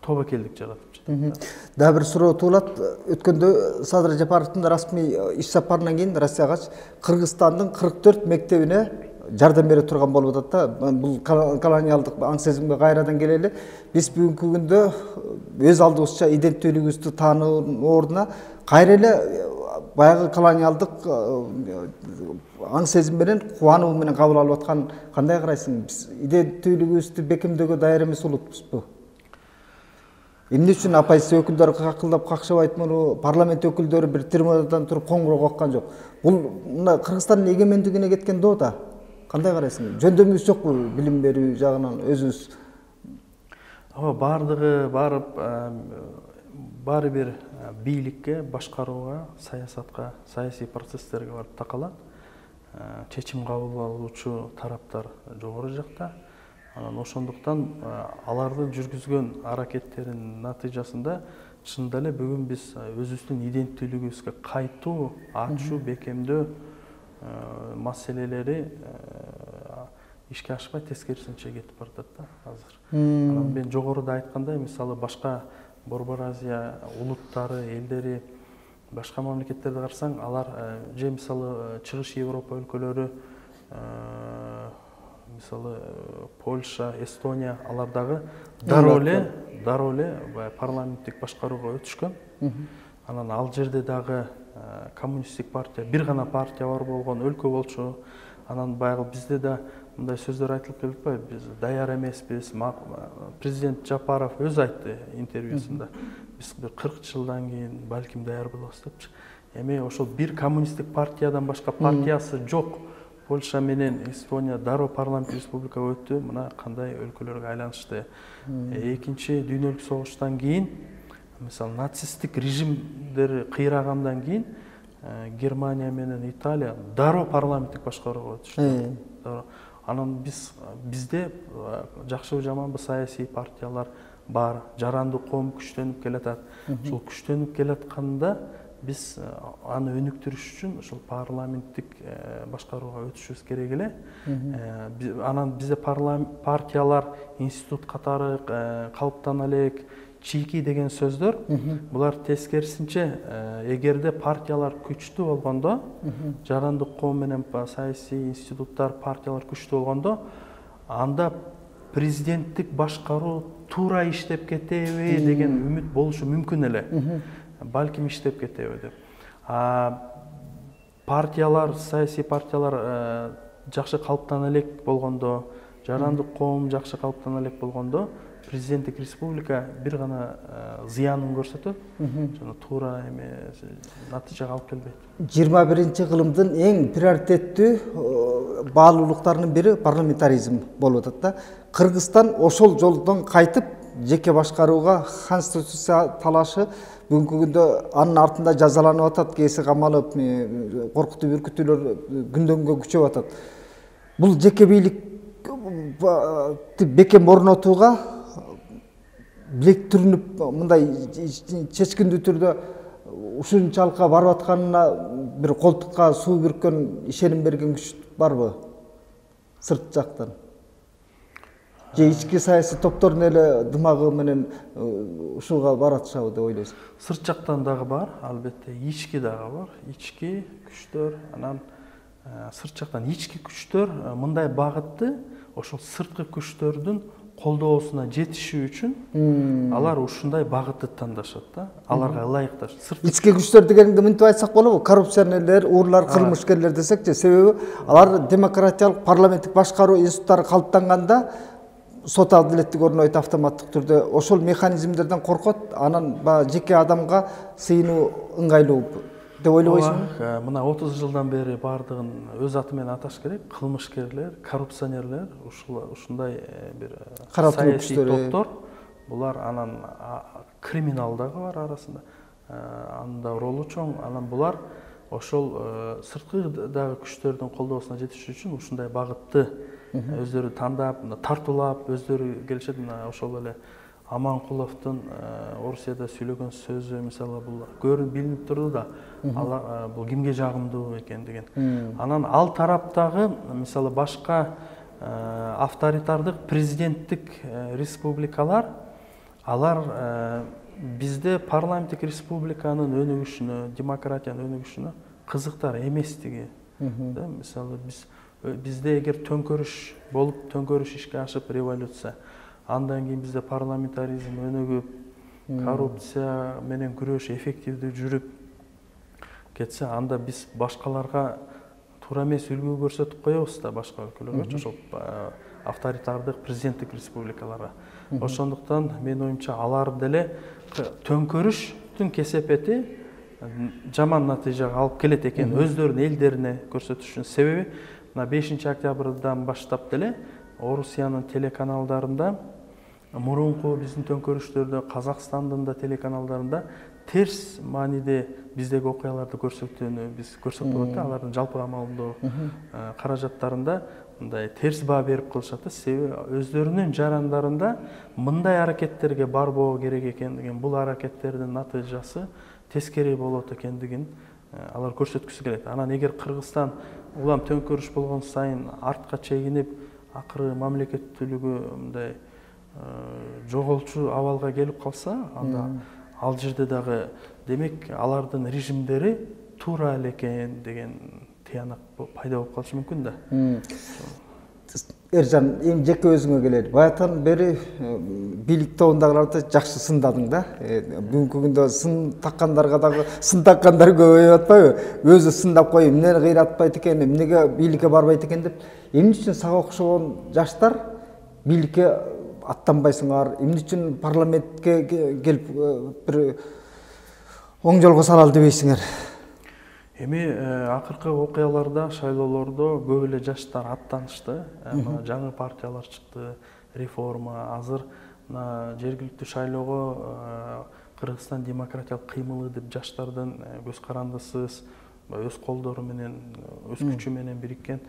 тобокелдик жаратып жатат. Дагы бир суроо туулат. Өткөндө Садыр Жапаровдун расмий иш сапарынан кийин Россияга Кыргызстандын 44 мектебине жардам бере турган болуп атат да. Бул колониалдык аң сезимге кайрадан келели. Биз бүгүнкү күндө өз алдыбызча иденттүүлүгүбүздү таануу ордуна кайра эле баягы колониалдык аң сезим менен, кубануу менен кабыл алып аткан кандай карайсың? Биз иденттүүлүгүбүздү бекемдөөгө даяр эмес улутпузбу? Эмне үчүн оппозиция өкүлдөрү какылдап какшабайт муну, парламент өкүлдөрү бир трибунадан туруп коңгуроо каккан жок. Бул мына Кыргызстандын эгемендигине кеткен доо да. Кандай карайсың? Жөндөмүбүз жокпу билим берүү жагынан өзүбүз? Бардыгы барып баары бир бийликке, башкарууга, саясатка, саясий процесстерге барып такалат. Чечим кабыл алуучу тараптар жогору жакта. Анан ошондуктан алардын жүргүзгөн аракеттеринин натыйжасында чынында эле бүгүн биз өзүбүздүн иденттүүлүгүбүзгө кайтуу, ачуу, бекемдөө маселелери ишке ашпай тескерисинче кетип баратат да азыр. Анан мен жогоруда айткандай, мисалы башка Борбор Азия улуттары, элдери, башка мамлекеттерди карасаң, алар же мисалы Чыгыш Европа өлкөлөрү, мисалы Польша, Эстония, алар дагы дароо эле парламенттик башкарууга өтүшкөн. Анан ал жерде дагы коммунисттик партия, бир гана партия бар болгон өлкө болчу. Анан баягы бизде да мындай сөздөр айтылып келип атпайбы, биз даяр эмеспиз. Президент Жапаров өзү айтты интервьюсунда, биз 40 жылдан кийин балким даяр болобуз депчи. Эми ошол бир коммунисттик партиядан башка партиясы жок Польша менен Эстония дароо парламент республикага өттү. Мына кандай өлкөлөргө айланышты. Экинчи дүйнөлүк согуштан кийин, мисалы нацисттик режимдер кыйрагандан кийин Германия менен Италия дароо парламенттик башкарууга өтүштү. Анан бизде жакшыбы жаманбы саясий партиялар бар, жарандуу коом күчтөнүп келатат. Ошол күчтөнүп келатканда биз аны өнүктүрүш үчүн ошол парламенттик башкарууга өтүшүбүз керек эле. Анан бизде партиялар, институт катары калыптана элек, чийки деген сөздөр, булар тескерисинче, эгерде партиялар күчтүү болгондо, жарандык коом менен саясий институттар, партиялар күчтүү болгондо, анда президенттик башкаруу туура иштеп кетеби деген үмүт болушу мүмкүн эле. Балким иштеп кетеби деп. Партиялар, саясий партиялар жакшы калыптана элек болгондо, жарандык коом жакшы калыптана элек болгондо, президенттик республика бир гана зыянын көрсөтөт, жана туура натыйжага алып келбейт. 21-кылымдын эң приоритеттүү баалуулуктарынын бири парламентаризм болуп атат да. Кыргызстан ошол жолдон кайтып, жеке башкарууга, конституция талашы бүгүнкү күндө анын артында жазаланып атат, кээси камалып, коркутуу бүркүтүүлөр күндөн-күнгө күчөп атат. Бул жеке бийлик бекем орнотууга билектиринип, мындай чечкиндүү түрдө ушунчалыкка барып атканына бир колтукка суу бүрккөн, ишеним берген күч барбы сырт жактан? Же ички саясий топтордун эле дымагы менен ушуга баратышабы деп ойлойсуң? Сырт жактан дагы бар, албетте, ички дагы бар. Ички күчтөр, анан сырт жактан ички күчтөр мындай багытты, ошол сырткы күчтөрдүн колдоосуна жетишүү үчүн алар ушундай багытты тандашат да, аларга ылайыкташ. Ички күчтөр дегенди мынтип айтсак болобу? Коррупционерлер, уурлар, кылмышкерлер десекчи, себеби алар демократиялык парламенттик башкаруу институттары калыптанганда сот адилеттик орнойт автоматтык түрдө. Ошол механизмдерден коркот, анан жеке адамга сыйынуу ыңгайлуу деп ойлобойсуңбу? Мына 30 жылдан бери бардыгын өз аты менен аташ керек. Кылмышкерлер, коррупционерлер, ушундай бир саясий топтор, булар анан криминал дагы бар арасында. Анда ролу чоң, анан булар ошол сырткы дагы күчтөрдүн колдоосуна жетиш үчүн ушундай багытты өздөрү тандап, тартуулап, өздөрү келишет. Ошол эле Аманкуловдун Орусияда сүйлөгөн сөзү, мисалы, бул көрүнүп билинип турду да, бул кимге жагымдуу экен деген. Анан ал тараптагы, мисалы, башка авторитардык президенттик республикалар, алар бизде парламенттик республиканын өнүгүшүнө, демократиянын өнүгүшүнө кызыктар эместиги. Мисалы, бизде эгер төңкөрүш болуп, төңкөрүш ишке ашып, революция, андан кийин бизде парламентаризм өнүгүп, коррупция менен күрөш эффективдүү жүрүп кетсе, анда биз башкаларга туура эмес үлгү көрсөтүп коебуз да, башка өлкөлөргө, ошол авторитардык президенттик республикаларга. Ошондуктан мен оюмча алар деле төңкөрүштүн кесепети жаман натыйжага алып келет экен өздөрүнүн элдерине көрсөтүш үчүн. Себеби мына 5 октябрдан баштап деле Орусиянын телеканалдарында, мурунку биздин төңкөрүштөрдө Казакстандын да телеканалдарында терс мааниде биздеги окуяларды көрсөтүүнү биз көрсөтүп атат. Алардын жалпы амалдоо каражаттарында мындай терс баа берип кылышат. Себеби өздөрүнүн жарандарында мындай аракеттерге барбоо керек экендигин, бул аракеттердин натыйжасы тескери болот экендигин алар көрсөткүсү келет. Анан эгер Кыргызстан улам төңкөрүш болгон сайын артка чегинип, акыры мамлекеттүүлүгү мындай жоголчу абалга келип калса, анда ал жерде дагы демек алардын режимдери туура эле экен деген тыянак пайда болуп калышы мүмкүн да. Эржан, эң жеке өзүңө келели. Баягыдан бери бийлик тобундагыларды жакшы сындадың да. Бүгүнкү күндө сын таккандарга дагы сын таккандар көбөйүп атпайбы? Өзү сындап коюп, эмне кыйратпайт экен, эмнеге бийликке барбайт экен деп. Эмне үчүн сага окшогон жаштар бийликке аттанбайсыңар? Эмне үчүн парламентке келип бир оң жолго салалы дебейсиңер? Эми акыркы окуяларда, шайлоолордо көп эле жаштар аттанышты. Жаңы партиялар чыкты, реформа. Азыр мына жергиликтүү шайлоого Кыргызстан демократиялык кыймылы деп жаштардын көз карандысыз, өз колдору менен, өз күчү менен бириккен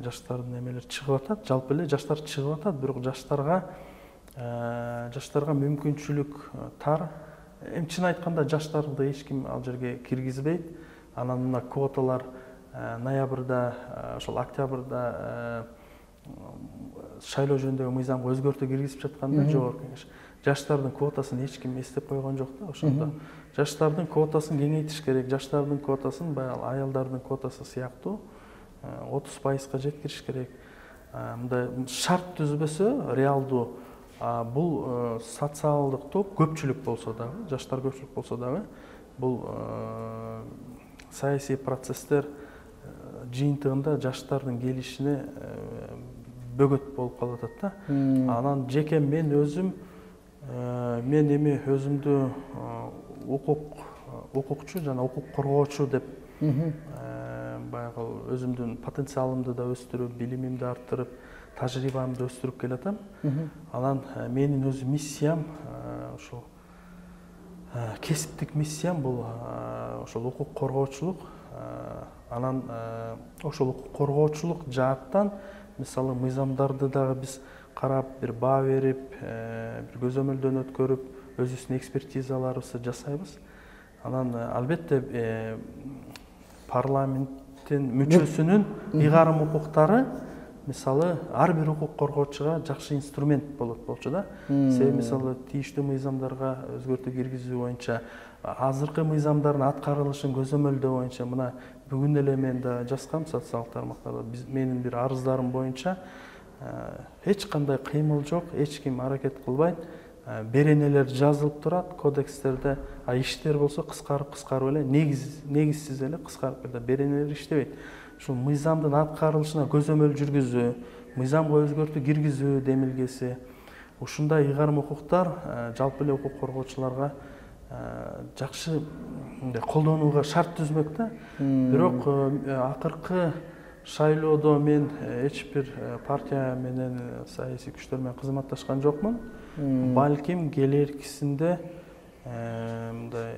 жаштардын эмелер чыгып атат. Жалпы эле жаштар чыгып атат, бирок жаштарга мүмкүнчүлүк тар. Эми чын айтканда жаштарды эч ким ал жерге киргизбейт. Анан мына квоталар ноябрда, ошол октябрда шайлоо жөнүндөгү мыйзамга өзгөртүү киргизип жатканда жогорку кеңеш жаштардын квотасын эч ким эстеп койгон жок да. Ошондо жаштардын квотасын кеңейтиш керек. Жаштардын квотасын баягы аялдардын квотасы сыяктуу 30%га жеткириш керек. Мындай шарт түзбөсө реалдуу бул социалдык топ көпчүлүк болсо дагы, жаштар көпчүлүк болсо дагы бул саясий процесстер жыйынтыгында жаштардын келишине бөгөт болуп калып атат да. Анан жеке мен эми өзүмдү укукчу жана укук коргоочу деп баягы өзүмдүн потенциалымды да өстүрүп, билимимди арттырып, тажрыйбамды өстүрүп келатам. Анан менин өз миссиям ошол кесиптик миссиям бул ошол укук коргоочулук. Анан ошол укук коргоочулук жааттан мисалы мыйзамдарды дагы биз карап, бир баа берип, бир көзөмөлдөн өткөрүп, өзүбүздүн экспертизаларыбызды жасайбыз. Анан албетте парламенттин мүчөсүнүн ыйгарым укуктары мисалы ар бир укук коргоочуга жакшы инструмент болчу да. Себеби мисалы тийиштүү мыйзамдарга өзгөртүү киргизүү боюнча, азыркы мыйзамдардын аткарылышын көзөмөлдөө боюнча мына бүгүн эле мен да жазгам социалдык тармактарда. Менин бир арыздарым боюнча эч кандай кыймыл жок, эч ким аракет кылбайт. Беренелер жазылып турат кодекстерде, иштер болсо кыскарып эле, негизсиз эле кыскарып кетет. Беренелер иштебейт. Ушул мыйзамдын аткарылышына көзөмөл жүргүзүү, мыйзамга өзгөртүү киргизүү демилгеси, ушундай ыйгарым укуктар жалпы эле укук коргоочуларга жакшы колдонууга шарт түзмөк да. Бирок акыркы шайлоодо мен эч бир партия менен, саясий күчтөр менен кызматташкан жокмун. Балким келеркисинде мындай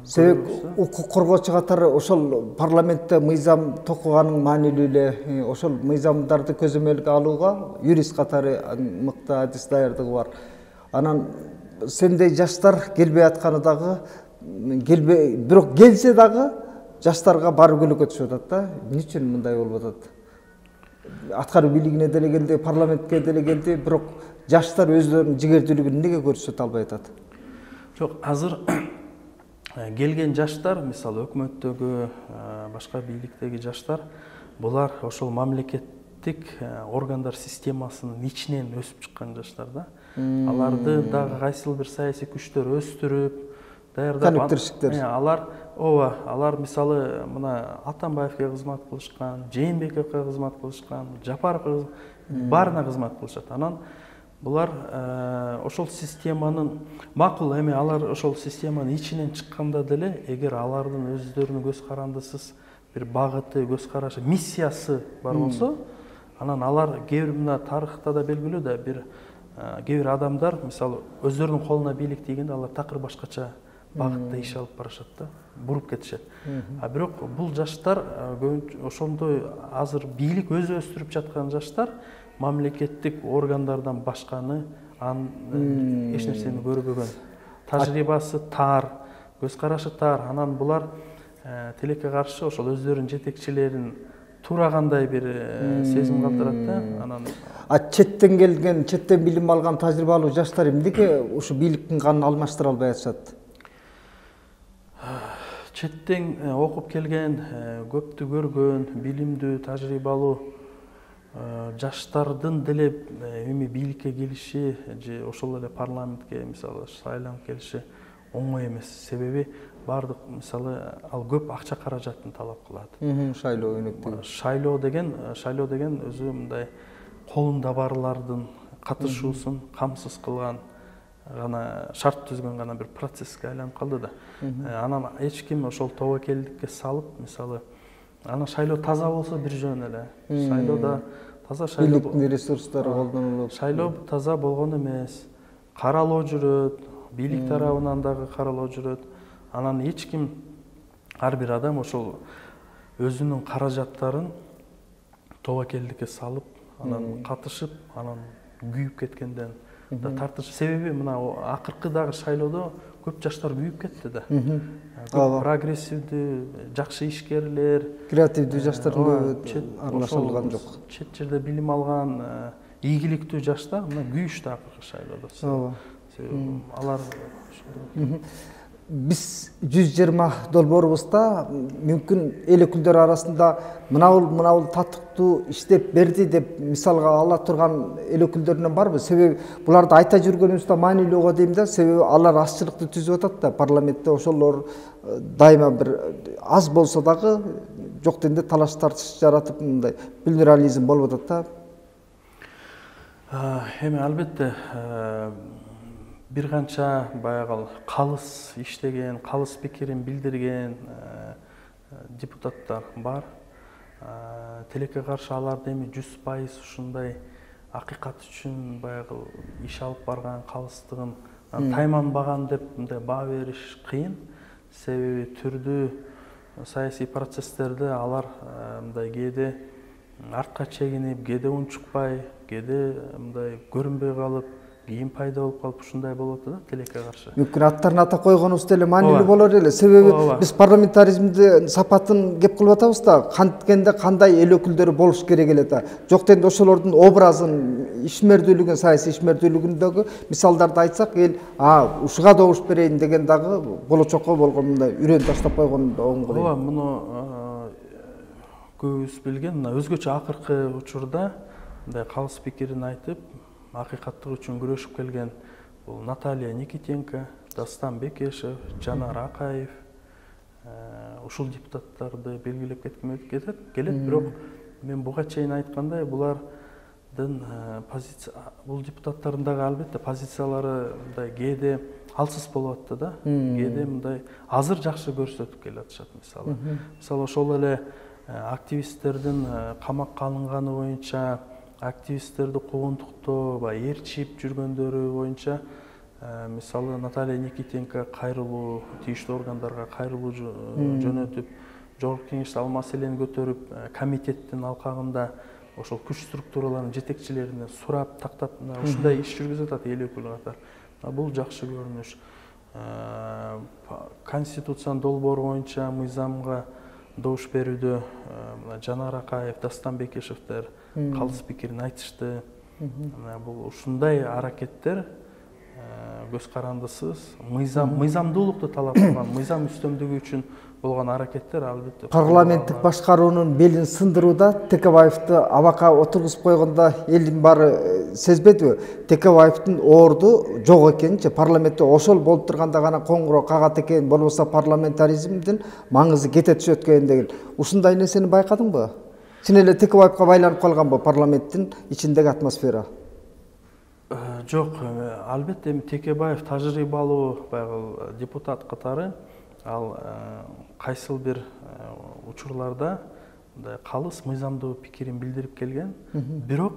себеп укук коргоочу катары ошол парламентте мыйзам токуганын маанилүү эле, ошол мыйзамдарды көзөмөлгө алууга юрист катары мыкты адис даярдыгы бар. Анан сендей жаштар келбей атканы дагы, бирок келсе дагы жаштарга бары көйгөй түшүп атат да. Эмне үчүн мындай болуп атат? Аткаруу бийлигине деле келди, парламентке деле келди, бирок жаштар өздөрүнүн жигердүүлүгүн эмнеге көрсөтө албай атат? Жок, азыр келген жаштар, мисалы өкмөттөгү, башка бийликтеги жаштар, булар ошол мамлекеттик органдар системасынын ичинен өсүп чыккан жаштар да. Аларды дагы кайсыл бир саясий күчтөр өстүрүп, даярдап, алар мисалы мына Атамбаевге кызмат кылышкан, Жээнбековго кызмат кылышкан, Жапаровго баарына кызмат кылышат. Анан булар ошол системанын макул эми алар ошол системанын ичинен чыкканда деле эгер алардын өздөрүнүн көз карандысыз бир багыты, көз карашы, миссиясы бар болсо, анан алар кээ бир мына тарыхта да белгилүү да бир кээ бир адамдар мисалы өздөрүнүн колуна бийлик тийгенде алар такыр башкача багытта иш алып барышат да, буруп кетишет. А бирок бул жаштар ошондой азыр бийлик өзү өстүрүп жаткан жаштар мамлекеттик органдардан башканы эч нерсени көрбөгөн. Тажрыйбасы тар, көз карашы тар. Анан булар тилекке каршы ошол өздөрүнүн жетекчилерин турагандай бир сезим калтырат да. Анан четтен келген, четтен билим алган тажрыйбалуу жаштар эмнеге ушу бийликтин канын алмаштыра албай атышат? Четтен окуп келген, көптү көргөн, билимдүү, тажрыйбалуу жаштардын деле эми бийликке келиши же ошол эле парламентке мисалы шайланып келиши оңой эмес. Себеби бардык мисалы ал көп акча каражатын талап кылат. Шайлоо өнөктүү. Шайлоо деген өзү мындай колунда барлардын катышуусун камсыз кылган гана шарт түзгөн гана бир процесске айланып калды да. Анан эч ким ошол тобокелдикке салып, мисалы анан шайлоо таза болсо бир жөн эле. Шайлоодо таза шайлоо бийликтин ресурстары колдонулуп. Шайлоо таза болгон эмес. Каралоо жүрөт, бийлик тарабынан дагы каралоо жүрөт. Анан эч ким, ар бир адам ошол өзүнүн каражаттарын тобокелдикке салып, анан катышып, анан күйүп кеткенден да тартыш. Себеби мына акыркы дагы шайлоодо көп жаштар күйүп кетти да. Көп прогрессивдүү, жакшы ишкерлер, креативдүү жаштар аралашылган жок. Чет жерде билим алган, ийгиликтүү жаштар мына күйүштү акыркы шайлоодо. Алар биз 120 долбоорубузда мүмкүн эл өкүлдөр арасында мынабул татыктуу иштеп берди деп мисалга ала турган эл өкүлдөрүнөн барбы? Себеби буларды айта жүргөнүбүздө маанилүүгө дейм да, себеби алар азчылыкты түзүп атат да, парламентте ошолор дайыма бир аз болсо дагы жок дегенде талаш тартыш жаратып мындай плюрализм болуп атат да. Эми албетте бир канча баягы калыс иштеген, калыс пикирин билдирген депутаттар бар. Тилекке каршы аларды эми 100% ушундай акыйкат үчүн баягы иш алып барган калыстыгын тайманбаган деп мындай баа бериш кыйын. Себеби түрдүү саясий процесстерде алар мындай кээде артка чегинип, кээде унчукпай, кээде мындай көрүнбөй калып, кийин пайда болуп калып ушундай болот да тилекке каршы. Мүмкүн аттарын атап койгонубуз деле маанилүү болор эле. Себеби биз парламентаризмди сапатын кеп кылып атабыз да, канткенде кандай эл өкүлдөрү болуш керек эле да. Жок дегенде ошолордун образын, ишмердүүлүгүн, саясий ишмердүүлүгүндөгү мисалдарды айтсак, эл ушуга добуш берейин деген дагы болочокко болгон мындай үрөн таштап койгон оң кылып. Ооба, муну көбүбүз билген, мына өзгөчө акыркы учурда мындай калыс пикирин айтып, акыйкаттык үчүн күрөшүп келген бул Наталья Никитенко, Дастан Бекешев, Жанар Акаев, ушул депутаттарды белгилеп келет. Бирок мен буга чейин айткандай, булардын бул депутаттардын дагы албетте позициялары мындай кээде алсыз болуп атты да. Кээде мындай азыр жакшы көрсөтүп келатышат мисалы. Мисалы ошол эле активисттердин камакка алынганы боюнча, активисттерди куугунтуктоо, ээрчип жүргөндөрү боюнча мисалы Наталья Никитенко кайрылуу, тийиштүү органдарга кайрылуу жөнөтүп, жогорку кеңеште ал маселени көтөрүп, комитеттин алкагында ошол күч структураларынын жетекчилеринен сурап, тактап, ушундай иш жүргүзүп атат эл өкүлү катары. Бул жакшы көрүнүш. Конституциянын долбоору боюнча мыйзамга добуш берүүдө Жанар Акаев, Дастан Бекешевдер калыс пикирин айтышты. Бул ушундай аракеттер көз карандысыз, мыйзамдуулукту талап кылган, мыйзам үстөмдүгү үчүн болгон аракеттер албетте. Парламенттик башкаруунун белин сындырууда Текебаевди абакка отургузуп койгондо элдин баары сезбедиби? Текебаевдин орду жок экенинчи, парламентте ошол болуп турганда гана коңгуроо кагат экен, болбосо парламентаризмдин маңызы кете түшөт экен деген. Ушундай нерсени байкадыңбы? Чын эле Текебаевга байланып калганбы парламенттин ичиндеги атмосфера? Жок, албетте эми Текебаев тажрыйбалуу баягы депутат катары ал кайсыл бир учурларда мындай калыс мыйзамдуу пикирин билдирип келген. Бирок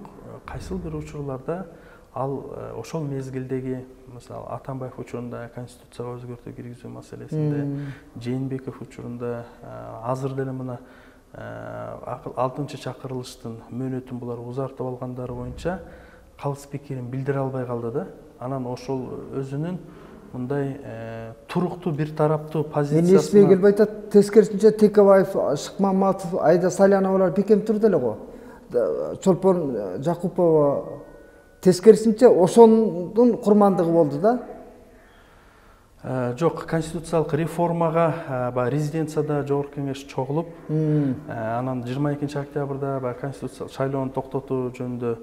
кайсыл бир учурларда ал ошол мезгилдеги, мисалы Атамбаев учурунда конституцияга өзгөртүү киргизүү маселесинде, Жээнбеков учурунда азыр деле мына 6-чакырылыштын мөөнөтүн булар узартып алгандары боюнча калыс пикирин билдире албай калды да. Анан ошол өзүнүн мындай туруктуу бир тараптуу позициясына. Мен эсиме келбей атат, тескерисинче Текебаев, Шыкмаматов, Айда Саляновалар бекем турду эле го. Чолпон Жакупова тескерисинче ошондун курмандыгы болду да. Жок, конституциялык реформага баягы резиденцияда жогорку кеңеш чогулуп, анан 22 октябрда баягы конституциялык шайлоону токтотуу жөнүндө,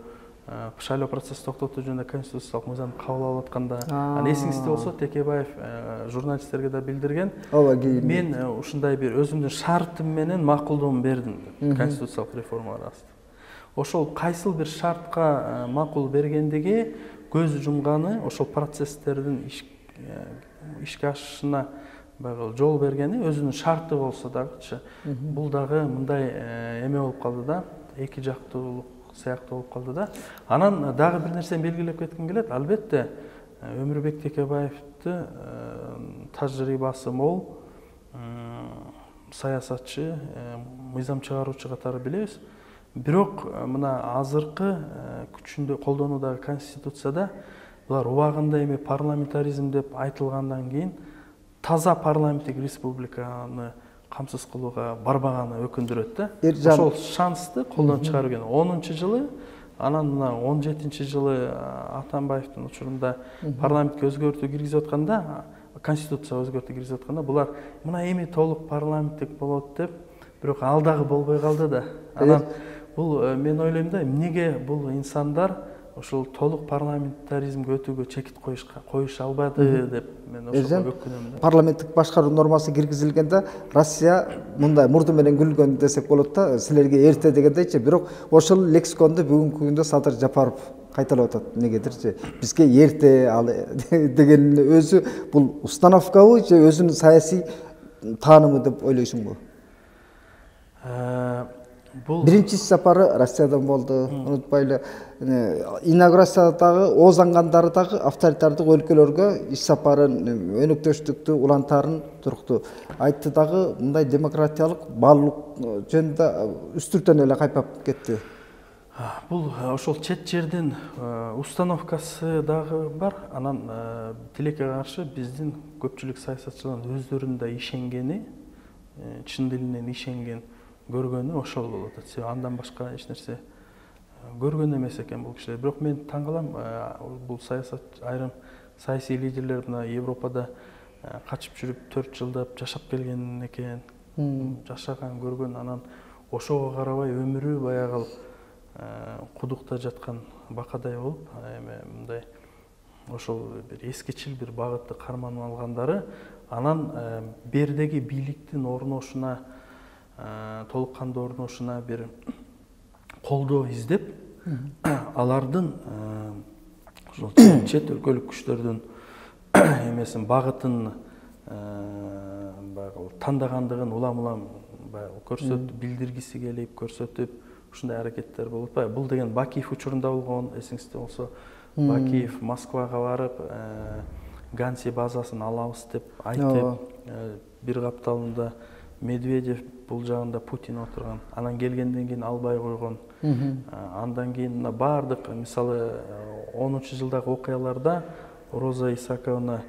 шайлоо процессин токтотуу жөнүндө конституциялык мыйзам кабыл алып атканда, анан эсиңизде болсо Текебаев журналисттерге да билдирген. Мен ушундай бир өзүмдүн шартым менен макулдугумду бердим конституциялык реформага. Ошол кайсыл бир шартка макул бергендиги көз жумганы, ошол процесстердин ишке ашышына баягы жол бергени өзүнүн шарты болсо дагычы, бул дагы мындай эме болуп калды да, эки жактуулук сыяктуу болуп калды да. Анан дагы бир нерсени белгилеп кетким келет. Албетте Өмүрбек Текебаевди тажрыйбасы мол саясатчы, мыйзам чыгаруучу катары билебиз. Бирок мына азыркы күчүндө колдонуудагы конституцияда булар убагында эми парламентаризм деп айтылгандан кийин таза парламенттик республиканы камсыз кылууга барбаганы өкүндүрөт да. Ошол шансты колдон чыгарып келген. 10-жылы, анан мына 17-жылы Атамбаевдин учурунда парламентке өзгөртүү киргизип атканда, конституция өзгөртүү киргизип атканда, булар мына эми толук парламенттик болот деп, бирок ал дагы болбой калды да. Анан бул мен ойлойм да, эмнеге бул инсандар ошол толук парламентаризмге өтүүгө чекит коюш албады деп мен ошого өкүнөм да. Парламенттик башкаруу нормасы киргизилгенде Россия мындай мурду менен күлгөн десек болот да, силерге эрте дегендейчи, бирок ошол лексиконду бүгүнкү күндө Садыр Жапаров кайталап атат. Эмнегедирчи бизге эрте ал дегенин өзү бул установкабы же өзүнүн саясий таанымы деп ойлойсуңбу? Биринчи сапары Россиядан болду, унутпайлы. Инаугурациядагы ооз дагы авторитардык өлкөлөргө иш сапарын, өнөктөштүктү, улантарын турукту. Айтты дагы мындай демократиялык баалуулук жөнүндө үстүртөн эле кайпап кетти. Бул ошол чет жердин установкасы дагы бар. Анан тилекке каршы биздин көпчүлүк саясатчылардын өздөрүнүн да ишенгени, чын дилинен ишенген көргөнү ошол болот. Андан башка эч нерсе көргөн эмес экен бул кишилер. Бирок мен таң калам, бул айрым саясий лидерлер мына Европада качып жүрүп 4 жылдап жашап келген экен. Жашаган, көргөн, анан ошого карабай өмүрү баягы кудукта жаткан бакадай болуп, эми мындай ошол бир эскичил бир багытты карманып алгандары, анан бердеги бийликтин орношуна, толук кандуу орношуна бир колдоо издеп, алардын ошол чет өлкөлүк күчтөрдүн эмесин, багытын тандагандыгын улам көрсөтүп, билдиргиси келип, көрсөтүп, ушундай аракеттер болуп атпайбы. Бул деген Бакиев учурунда болгон, эсиңизде болсо, Бакиев Москвага барып, Ганси базасын алабыз деп айтып, бир капталында Медведев бул жагында Путин отурган, анан келгенден кийин албай койгон. Андан кийин баардык, мисалы 10-жылдагы окуяларда Роза Исаковна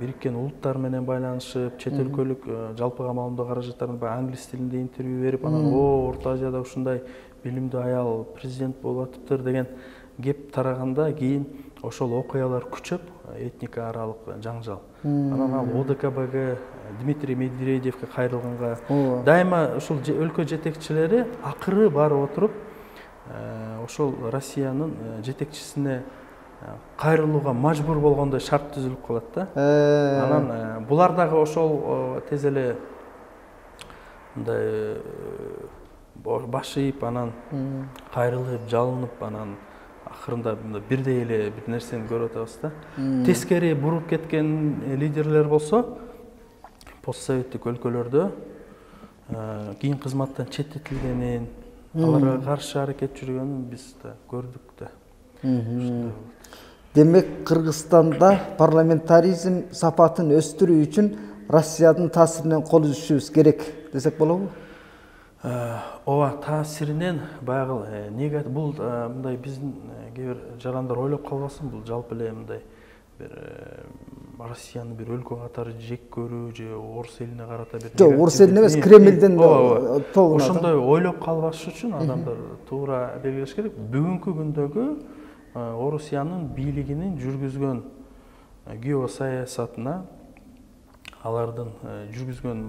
Бириккен Улуттар менен байланышып, чет өлкөлүк жалпы камалымдоо каражаттарын англис тилинде интервью берип, анан Орто Азияда ушундай билимдүү аял президент болуп атыптыр деген кеп тараганда, кийин ошол окуялар күчөп, этника аралык жаңжал. Анан ал ОДКБга Дмитрий Медведевке кайрылганга дайыма ушул өлкө жетекчилери акыры барып отуруп, ошол Россиянын жетекчисине кайрылууга мажбур болгондой шарт түзүлүп калат да. Анан булар дагы ошол тез эле мындай баш ийип, анан кайрылып, жалынып, анан акырында бирдей эле бир нерсени көрүп атабыз да. Тескери буруп кеткен лидерлер болсо постсоветтик өлкөлөрдө кийин кызматтан четтетилгенин, аларга каршы аракет жүргөнүн биз да көрдүк да. Демек, Кыргызстанда парламентаризм сапатын өстүрүү үчүн Россиянын таасиринен кол үзүшүбүз керек десек болобу? Ооба, таасиринен баягы негатив бул мындай биздин кээ бир жарандар ойлоп калбасын, бул жалпы эле мындай бир Россияны бир өлкө катары жек көрүү же орус элине карата бир жок, орус элине эмес, Кремлден толугун ошондой ойлоп калбаш үчүн адамдар туура белгилеш керек. Бүгүнкү күндөгү Орусиянын бийлигинин жүргүзгөн геосаясатына, алардын жүргүзгөн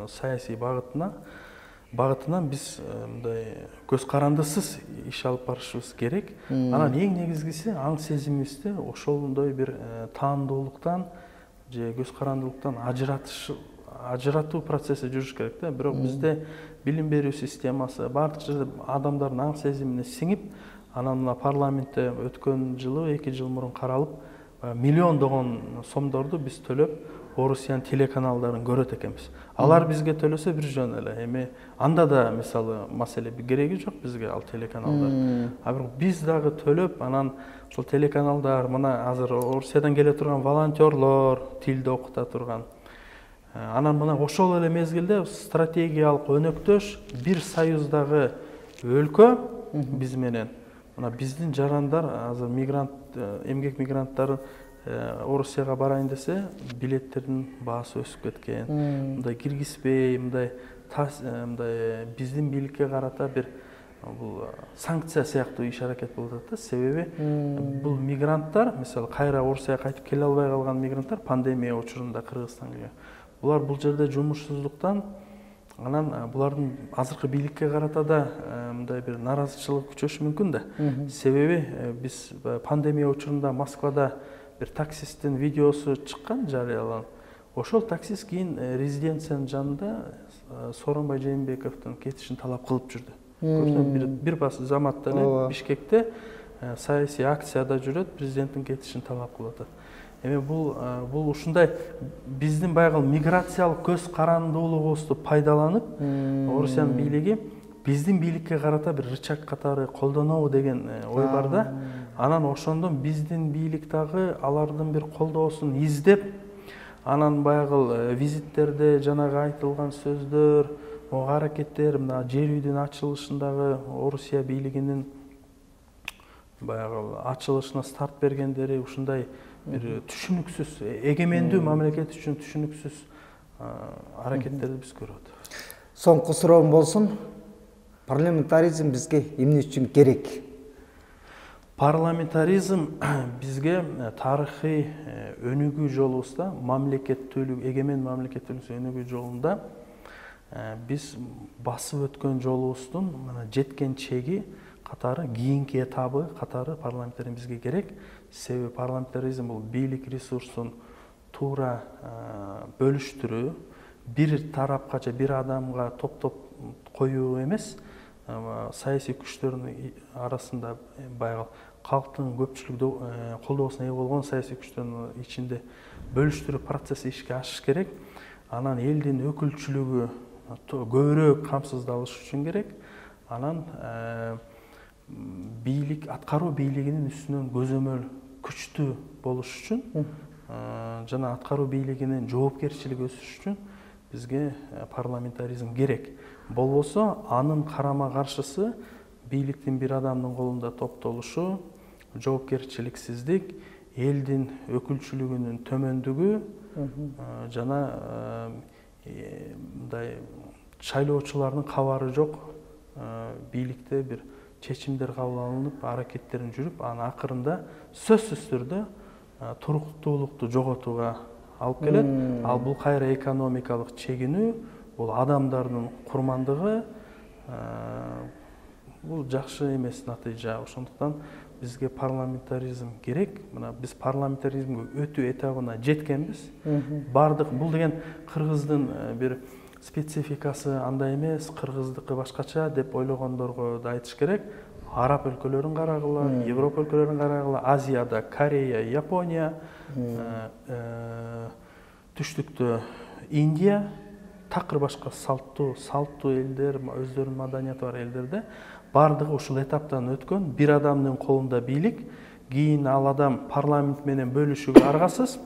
саясий багытынан биз мындай көз карандысыз иш алып барышыбыз керек. Анан эң негизгиси аң сезимибизди ошондой бир таандуулуктан же көз карандылыктан ажыратуу процесси жүрүш керек да. Бирок бизде билим берүү системасы бардык жерде адамдардын аң сезимине сиңип, анан мына парламентте өткөн жылы 2 жыл мурун каралып, миллиондогон сомдорду биз төлөп Орусиянын телеканалдарын көрөт экенбиз. Алар бизге төлөсө бир жөн эле. Эми анда да мисалы маселе кереги жок бизге ал телеканалдар. А бирок биз дагы төлөп, анан ошол телеканалдар мына азыр Орусиядан келе турган волонтерлор тилди окута турган. Анан мына ошол эле мезгилде стратегиялык өнөктөш бир союздагы өлкө биз менен. Мына биздин жарандар азыр эмгек мигранттары Орусияга барайын десе, билеттердин баасы өсүп кеткен. Мындай киргизбей, мындай биздин бийликке карата бир бул санкция сыяктуу иш аракет болуп атат да. Себеби бул мигранттар, мисалы кайра Орусияга кайтып келе албай калган мигранттар пандемия учурунда Кыргызстанга келген. Булар бул жерде жумушсуздуктан, анан булардын азыркы бийликке карата да мындай бир наразычылык күчөшү мүмкүн да. Себеби биз пандемия учурунда Москвада бир таксисттин видеосу чыккан, жарыяланып. Ошол таксист кийин резиденциянын жанында Сооронбай Жээнбековдун кетишин талап кылып жүрдү. Көрсөң, бир бас заматта эле Бишкекте саясий акцияда жүрөт, президенттин кетишин талап кылып атат. Эми бул ушундай биздин баягы миграциялык көз карандуулугубузду пайдаланып, Орусиянын бийлиги биздин бийликке карата бир рычаг катары колдонобу деген ой бар да. Анан ошондон биздин бийлик дагы алардын бир колдоосун издеп, анан баягы визиттерде жанагы айтылган сөздөр, аракеттер, мына жер үйдүн ачылышындагы Орусия бийлигинин баягы ачылышына старт бергендери ушундай бир түшүнүксүз, эгемендүү мамлекет үчүн түшүнүксүз аракеттерди биз көрүп атабыз. Соңку суроом болсун. Парламентаризм бизге эмне үчүн керек? Парламентаризм бизге тарыхый өнүгүү жолубузда, эгемен мамлекеттүүлүк өнүгүү жолунда биз басып өткөн жолубуздун жеткен чеги катары, кийинки этабы катары парламентаризм бизге керек. Себеби парламентаризм бул бийлик ресурсун туура бөлүштүрүү, бир тарапка же бир адамга топтоп коюу эмес, саясий күчтөрдүн арасында баягы калктын көпчүлүк колдоосуна ээ болгон саясий күчтөрдүн ичинде бөлүштүрүү процесси ишке ашыш керек. Анан элдин өкүлчүлүгү көбүрөөк камсыздалыш үчүн керек. Анан бийлик, аткаруу бийлигинин үстүнөн көзөмөл күчтүү болуш үчүн жана аткаруу бийлигинин жоопкерчилиги өсүш үчүн бизге парламентаризм керек. Болбосо анын карама каршысы бийликтин бир адамдын колунда топтолушу, жоопкерчиликсиздик, элдин өкүлчүлүгүнүн төмөндүгү жана мындай шайлоочулардын кабары жок бийликте бир чечимдер кабыл алынып, аракеттерин жүрүп, анын акырында сөзсүз түрдө туруктуулукту жоготууга алып келет. Ал бул кайра экономикалык чегинүү, бул адамдардын курмандыгы, бул жакшы эмес натыйжа. Ошондуктан бизге парламентаризм керек. Мына биз парламентаризмге өтүү этабына жеткенбиз. Бардык бул деген кыргыздын бир спецификасы андай эмес, кыргыздыкы башкача деп ойлогондорго да айтыш керек. Араб өлкөлөрүн карагыла, Европа өлкөлөрүн карагыла, Азияда Корея, Япония, түштүктө Индия, такыр башка салттуу элдер, өздөрүнүн маданияты бар элдерде бардыгы ушул этаптан өткөн. Бир адамдын колунда бийлик, кийин ал адам парламент менен бөлүшүүгө аргасыз,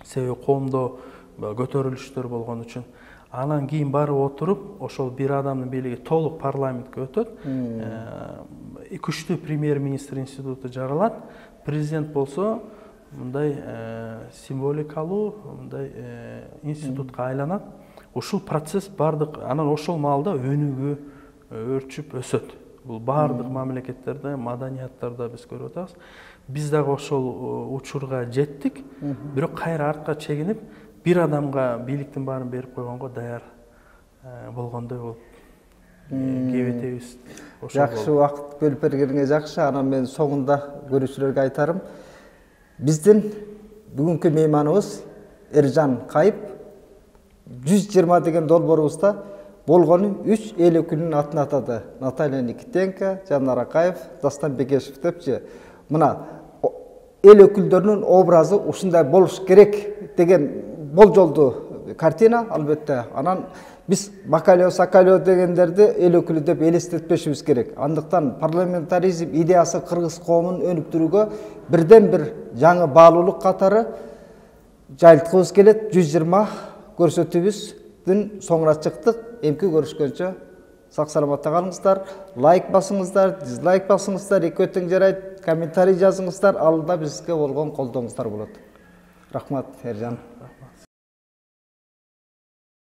себеби коомдо көтөрүлүштөр болгон үчүн. Анан кийин барып отуруп, ошол бир адамдын бийлиги толук парламентке өтөт. Күчтүү премьер-министр институту жаралат. Президент болсо мындай символикалуу мындай институтка айланат. Ушул процесс бардык, анан ошол маалда өнүгүү өрчүп өсөт. Бул бардык мамлекеттерде, маданияттарда биз көрүп атабыз. Биз дагы ошол учурга жеттик, бирок кайра артка чегинип, бир адамга бийликтин баарын берип койгонго даяр болгондой болуп кебетебиз. Жакшы убакыт бөлүп бергениңе жакшы. Анан мен соңунда көрүүчүлөргө айтарым, биздин бүгүнкү мейманыбыз Эржан Кайып 120 деген долбоорубузда болгону 3 эл өкүлүнүн атын атады. Наталья Никитенко, Жанар Акаев, Дастан Бекешев депчи. Мына эл өкүлдөрүнүн образы ушундай болуш керек деген болжолду картина албетте. Анан биз Бакалео, Сакалео дегендерди эл өкүлү деп элестетпешибиз керек. Андыктан парламентаризм идеясы кыргыз коомун өнүктүрүүгө бирден бир жаңы баалуулук катары жайылткыбыз келет. 120 көрсөтүүбүздүн соңуна чыктык. Эмки көрүшкөнчө сак саламатта калыңыздар. Лайк басыңыздар, дизлайк басыңыздар, эки тең жарайт, комментарий жазыңыздар. Алда бизге болгон колдооңуздар болот. Рахмат, Эржан.